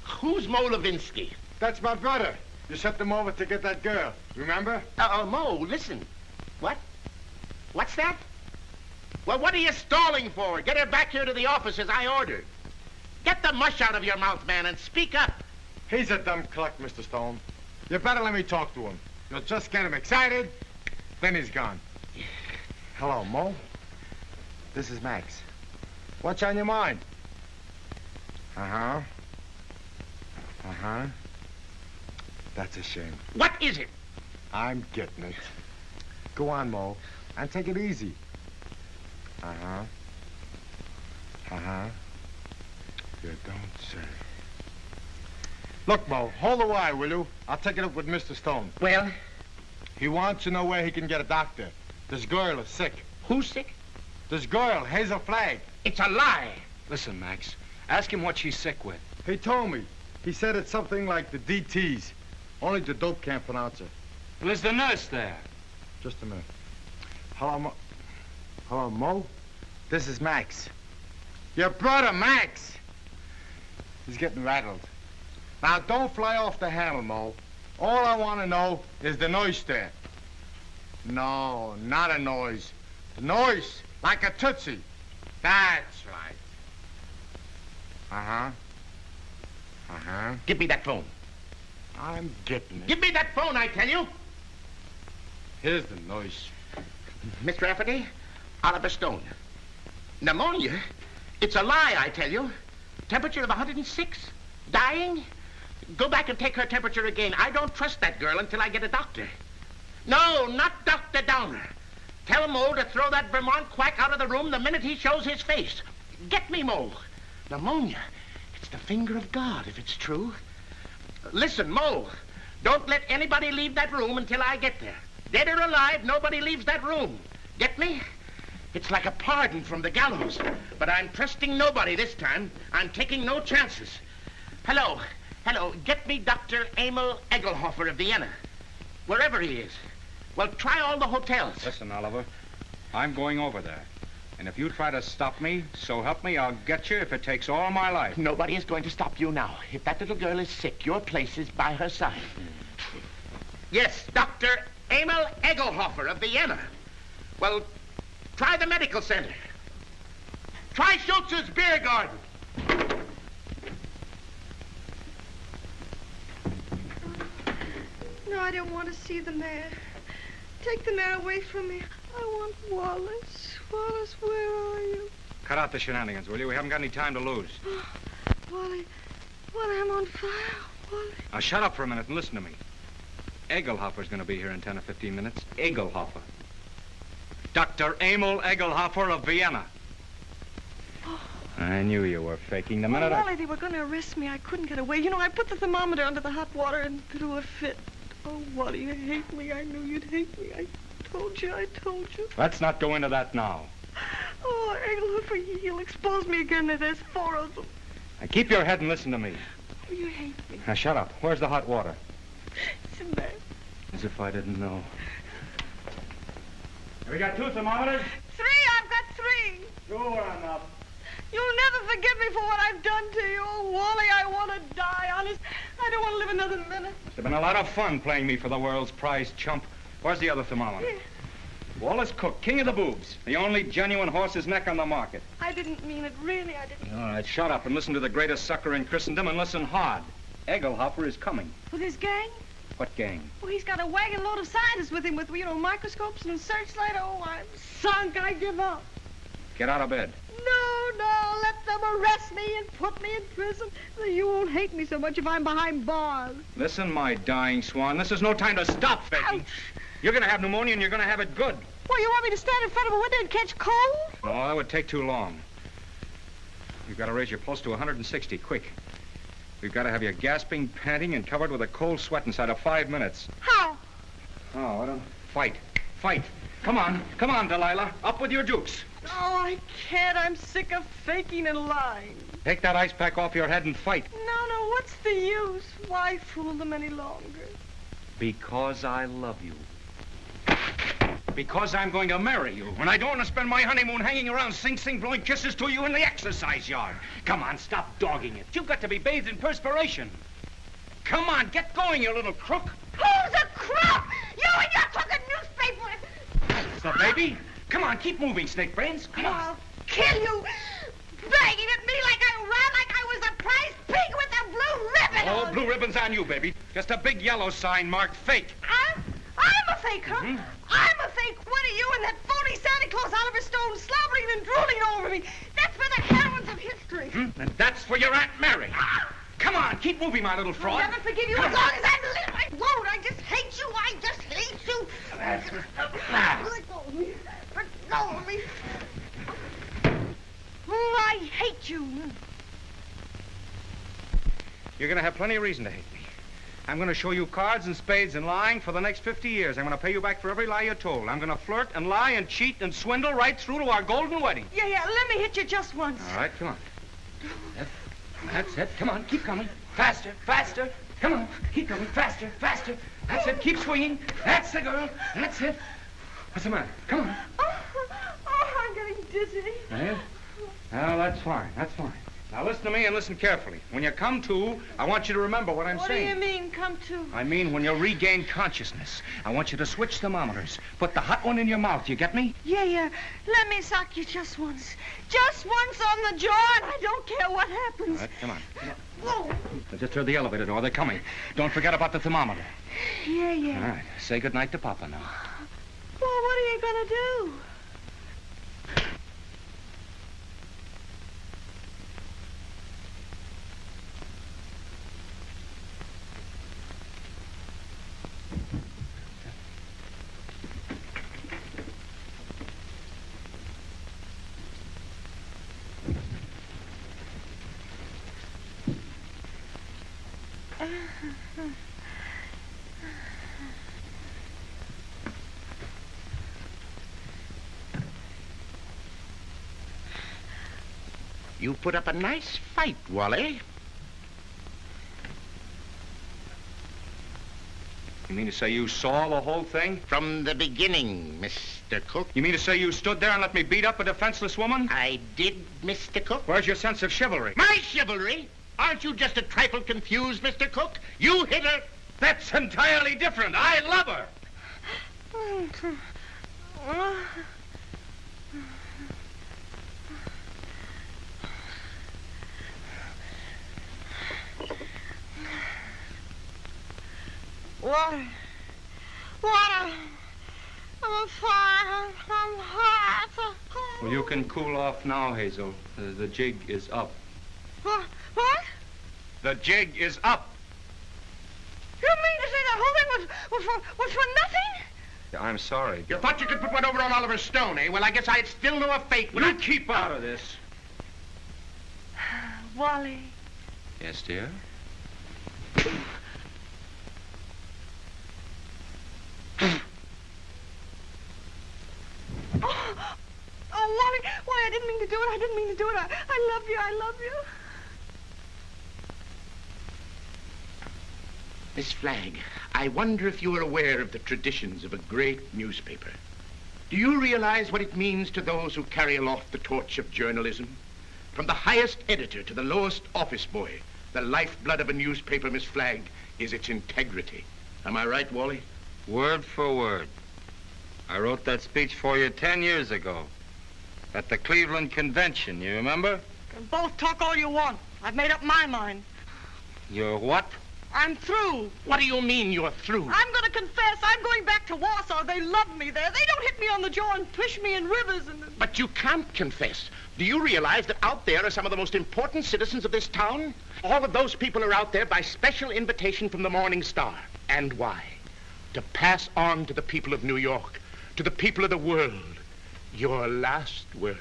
A: Who's Mo Levinsky?
E: That's my brother. You sent them over to get that girl. Remember?
A: Mo, listen. What? What's that? Well, what are you stalling for? Get her back here to the office as I ordered. Get the mush out of your mouth, man, and speak up.
E: He's a dumb cluck, Mr. Stone. You better let me talk to him. You'll just get him excited, then he's gone. Hello, Mo. This is Max.
O: What's on your mind? Uh-huh. Uh-huh. That's a shame.
L: What is it?
O: I'm getting it. Go on, Mo, and take it easy. Uh-huh. Uh-huh. You don't say. Look, Mo, hold the wire, will you? I'll take it up with Mr. Stone.
L: Well?
O: He wants to know where he can get a doctor. This girl is sick.
L: Who's sick?
O: This girl, Hazel Flagg.
L: It's a lie.
B: Listen, Max, ask him what she's sick with.
O: He told me. He said it's something like the DTs. Only the dope can't pronounce it.
B: Well, is the nurse there?
O: Just a minute. Hello, Mo. Hello, Mo? This is Max. Your brother, Max. He's getting rattled. Now, don't fly off the handle, Mo. All I want to know is the noise there. No, not a noise. The noise, like a tootsie. That's right. Uh-huh. Uh-huh.
L: Give me that phone.
O: I'm getting it.
L: Give me that phone, I tell you.
O: Here's the noise.
L: Mr. Rafferty, Oliver Stone. Pneumonia? It's a lie, I tell you. Temperature of 106. Dying? Go back and take her temperature again. I don't trust that girl until I get a doctor. No, not Dr. Downer. Tell Mo to throw that Vermont quack out of the room the minute he shows his face. Get me, Mo. Pneumonia. It's the finger of God, if it's true. Listen, Mo, don't let anybody leave that room until I get there. Dead or alive, nobody leaves that room. Get me? It's like a pardon from the gallows. But I'm trusting nobody this time. I'm taking no chances. Hello. Hello. Get me Dr. Emil Egelhofer of Vienna. Wherever he is. Well, try all the hotels.
B: Listen, Oliver, I'm going over there. And if you try to stop me, so help me, I'll get you if it takes all my life.
L: Nobody is going to stop you now. If that little girl is sick, your place is by her side. Yes, Dr. Emil Egelhofer of Vienna. Well, try the medical center. Try Schultz's beer garden.
H: No, I don't want to see the mayor. Take the mayor away from me. I want Wallace. Wallace, where are you?
B: Cut out the shenanigans, will you? We haven't got any time to lose.
H: Wally, I'm on fire, Wally.
B: Now, shut up for a minute and listen to me. Egelhofer's going to be here in 10 or 15 minutes. Egelhofer. Dr. Emil Egelhofer of Vienna. I knew you were faking the minute
H: Wally, they were going to arrest me. I couldn't get away. You know, I put the thermometer under the hot water and threw a fit. Oh, Wally, you hate me. I knew you'd hate me. I told you.
B: Let's not go into that now.
H: Oh, Egelhofer, he'll expose me again. There's 4 of them.
B: Now, keep your head and listen to me.
H: Oh, you hate me.
B: Now, shut up. Where's the hot water?
H: It's in there.
B: As if I didn't know. We got 2 thermometers?
H: 3. I've got 3.
B: Sure enough.
H: You'll never forgive me for what I've done to you. Oh, Wally, I want to die, honest. I don't want to live another minute.
B: Must have been a lot of fun playing me for the world's prize chump. Where's the other thermometer?
H: Yeah.
B: Wallace Cook, king of the boobs. The only genuine horse's neck on the market.
H: I didn't mean it. Really, I didn't.
B: All right, shut up and listen to the greatest sucker in Christendom and listen hard. Egelhofer is coming.
H: With his gang?
B: What gang?
H: Well, he's got a wagon load of scientists with him with, microscopes and searchlight. Oh, I'm sunk. I give up.
B: Get out of bed.
H: No, let them arrest me and put me in prison. You won't hate me so much if I'm behind bars.
B: Listen, my dying swan, this is no time to stop faking.
H: Ouch.
B: You're going to have pneumonia and you're going to have it good.
H: Well, you want me to stand in front of a window and catch cold?
B: No, that would take too long. You've got to raise your pulse to 160, quick. We've got to have you gasping, panting, and covered with a cold sweat inside of 5 minutes.
H: How?
B: Oh, I don't... Fight. Come on, Delilah. Up with your dukes.
H: Oh, I can't. I'm sick of faking and lying.
B: Take that ice pack off your head and fight.
H: No, what's the use? Why fool them any longer?
B: Because I love you. Because I'm going to marry you. And I don't want to spend my honeymoon hanging around Sing Sing blowing kisses to you in the exercise yard. Come on, stop dogging it. You've got to be bathed in perspiration. Come on, get going, you little crook.
H: Who's a crook? You and your crooked newspaper.
B: That's the baby. Come on, keep moving, Snake Brains. Come on.
H: I'll kill you. Begging at me like I was a prize pig with a blue ribbon.
B: Oh, blue ribbon's on you, baby. Just a big yellow sign marked fake.
H: I'm a fake, huh? Mm-hmm. I'm a fake. What are you and that phony Santa Claus Oliver Stone slobbering and drooling over me? That's for the history.
B: And that's for your Aunt Mary. Come on, keep moving, my little fraud.
H: I'll never forgive you as long as I won't. I just hate you. I just hate you. Let go of me. Let go of me. Oh, I hate you.
B: You're going to have plenty of reason to hate me. I'm going to show you cards and spades and lying for the next 50 years. I'm going to pay you back for every lie you told. I'm going to flirt and lie and cheat and swindle right through to our golden wedding.
H: Yeah, let me hit you just once.
B: All right, come on. That's it. Come on, keep coming. Faster, faster. Come on, keep coming. Faster, faster. That's it. Keep swinging. That's the girl. That's it. What's the matter? Come on.
H: Oh, I'm getting dizzy.
B: Yeah? Well, that's fine. That's fine. Now, listen to me and listen carefully. When you come to, I want you to remember what I'm saying.
H: What do you mean, come to?
B: I mean, when you regain consciousness, I want you to switch thermometers. Put the hot one in your mouth. You get me?
H: Yeah. Let me sock you just once. Just once on the jaw, and I don't care what happens.
B: All right, come on.
H: Whoa.
B: I just heard the elevator door. They're coming. Don't forget about the thermometer.
H: Yeah.
B: All right. Say goodnight to Papa now.
H: Well, what are you going to do?
L: You put up a nice fight, Wally.
B: You mean to say you saw the whole thing?
L: From the beginning, Mr. Cook.
B: You mean to say you stood there and let me beat up a defenseless woman?
L: I did, Mr. Cook.
B: Where's your sense of chivalry?
L: My chivalry? Aren't you just a trifle confused, Mr. Cook? You hit her.
B: That's entirely different. I love her.
H: Water. I'm fine. I'm hot.
B: Well, you can cool off now, Hazel. The jig is up.
H: What?
B: The jig is up.
H: You mean to say the whole thing was for nothing?
B: I'm sorry.
A: You thought you could put one over on Oliver Stone, eh? Well, I guess I'd still know a fake.
B: You keep out of this.
H: Wally.
B: Yes, dear?
H: Oh, Wally, I didn't mean to do it. I love you.
L: Miss Flagg, I wonder if you are aware of the traditions of a great newspaper. Do you realize what it means to those who carry aloft the torch of journalism? From the highest editor to the lowest office boy, the lifeblood of a newspaper, Miss Flagg, is its integrity. Am I right, Wally?
G: Word for word. I wrote that speech for you 10 years ago at the Cleveland Convention, you remember?
H: You can both talk all you want. I've made up my mind.
G: You're what?
H: I'm through.
L: What do you mean you're through?
H: I'm going to confess. I'm going back to Warsaw. They love me there. They don't hit me on the jaw and push me in rivers and...
L: But you can't confess. Do you realize that out there are some of the most important citizens of this town? All of those people are out there by special invitation from the Morning Star. And why? To pass on to the people of New York, to the people of the world, your last words.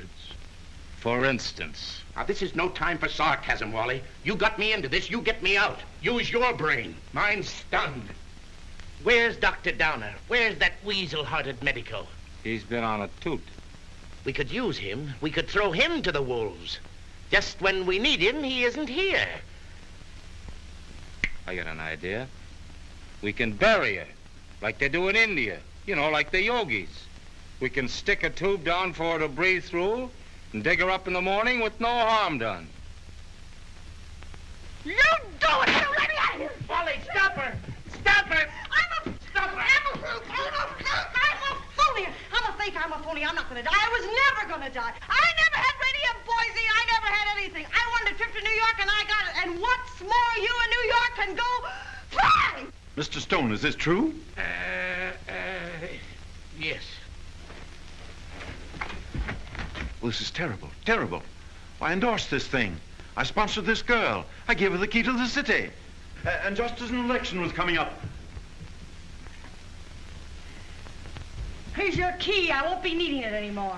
G: For instance?
L: Now, this is no time for sarcasm, Wally. You got me into this, you get me out. Use your brain. Mine's stunned. Where's Dr. Downer? Where's that weasel-hearted medico?
G: He's been on a toot.
L: We could use him. We could throw him to the wolves. Just when we need him, he isn't here.
G: I got an idea. We can bury her, like they do in India. You know, like the yogis. We can stick a tube down for her to breathe through and dig her up in the morning with no harm done.
H: You do it! You let me out of here!
L: Wally, stop her! Stop her!
H: I'm a phony. I'm not going to die. I was never going to die. I never had radium poisoning. I never had anything. I wanted a trip to New York, and I got it. And what's more, you in New York can go fly!
P: Mr. Stone, is this true?
L: Yes.
P: Well, this is terrible, terrible. I endorsed this thing. I sponsored this girl. I gave her the key to the city. And just as an election was coming up.
Q: Here's your key. I won't be needing it anymore.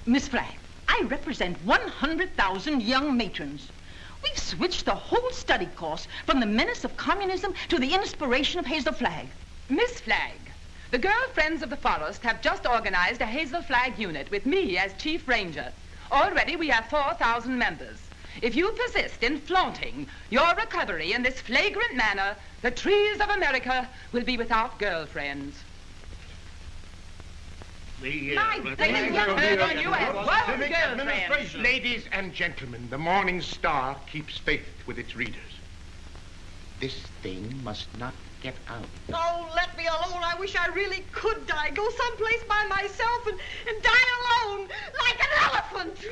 Q: Miss Flagg, I represent 100,000 young matrons. We've switched the whole study course from the menace of communism to the inspiration of Hazel Flagg.
J: Miss Flagg, the Girl Friends of the Forest have just organized a Hazel Flagg unit with me as Chief Ranger. Already we have 4,000 members. If you persist in flaunting your recovery in this flagrant manner, the trees of America will be without girlfriends.
A: Ladies and gentlemen, the Morning Star keeps faith with its readers. This thing must not get out.
H: Oh, let me alone. I wish I really could die. Go someplace by myself and die alone, like an elephant.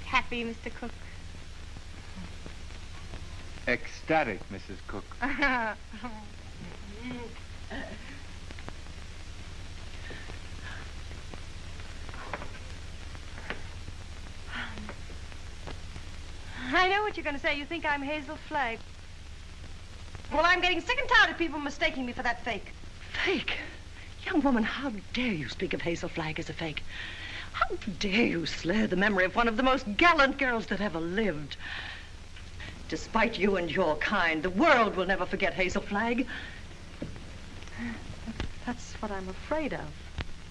H: Happy, Mr. Cook?
O: Ecstatic, Mrs. Cook.
H: I know what you're going to say. You think I'm Hazel Flagg. Well, I'm getting sick and tired of people mistaking me for that fake.
Q: Fake? Young woman, how dare you speak of Hazel Flagg as a fake? How dare you slur the memory of one of the most gallant girls that ever lived? Despite you and your kind, the world will never forget Hazel Flagg. That's what I'm afraid of.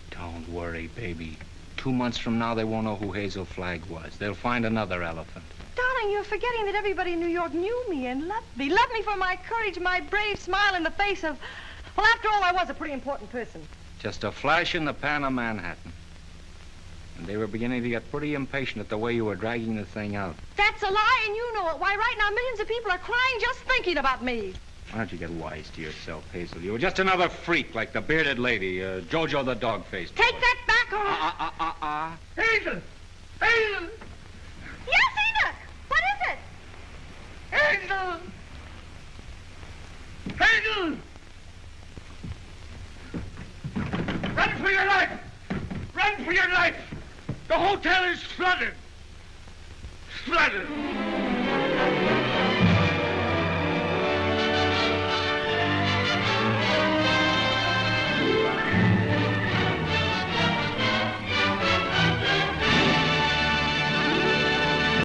B: Don't worry, baby. 2 months from now, they won't know who Hazel Flagg was. They'll find another elephant.
H: Darling, you're forgetting that everybody in New York knew me and loved me. Loved me for my courage, my brave smile in the face of... Well, after all, I was a pretty important person.
B: Just a flash in the pan of Manhattan. And they were beginning to get pretty impatient at the way you were dragging the thing out.
H: That's a lie, and you know it. Why, right now, millions of people are crying just thinking about me.
B: Why don't you get wise to yourself, Hazel? You were just another freak like the bearded lady, Jojo the dog-faced.
H: Take that back, or...
A: Hazel! Hazel!
H: Yes, Enoch! What is it?
A: Hazel! Hazel! Run for your life! Run for your life! The hotel is flooded! Flooded!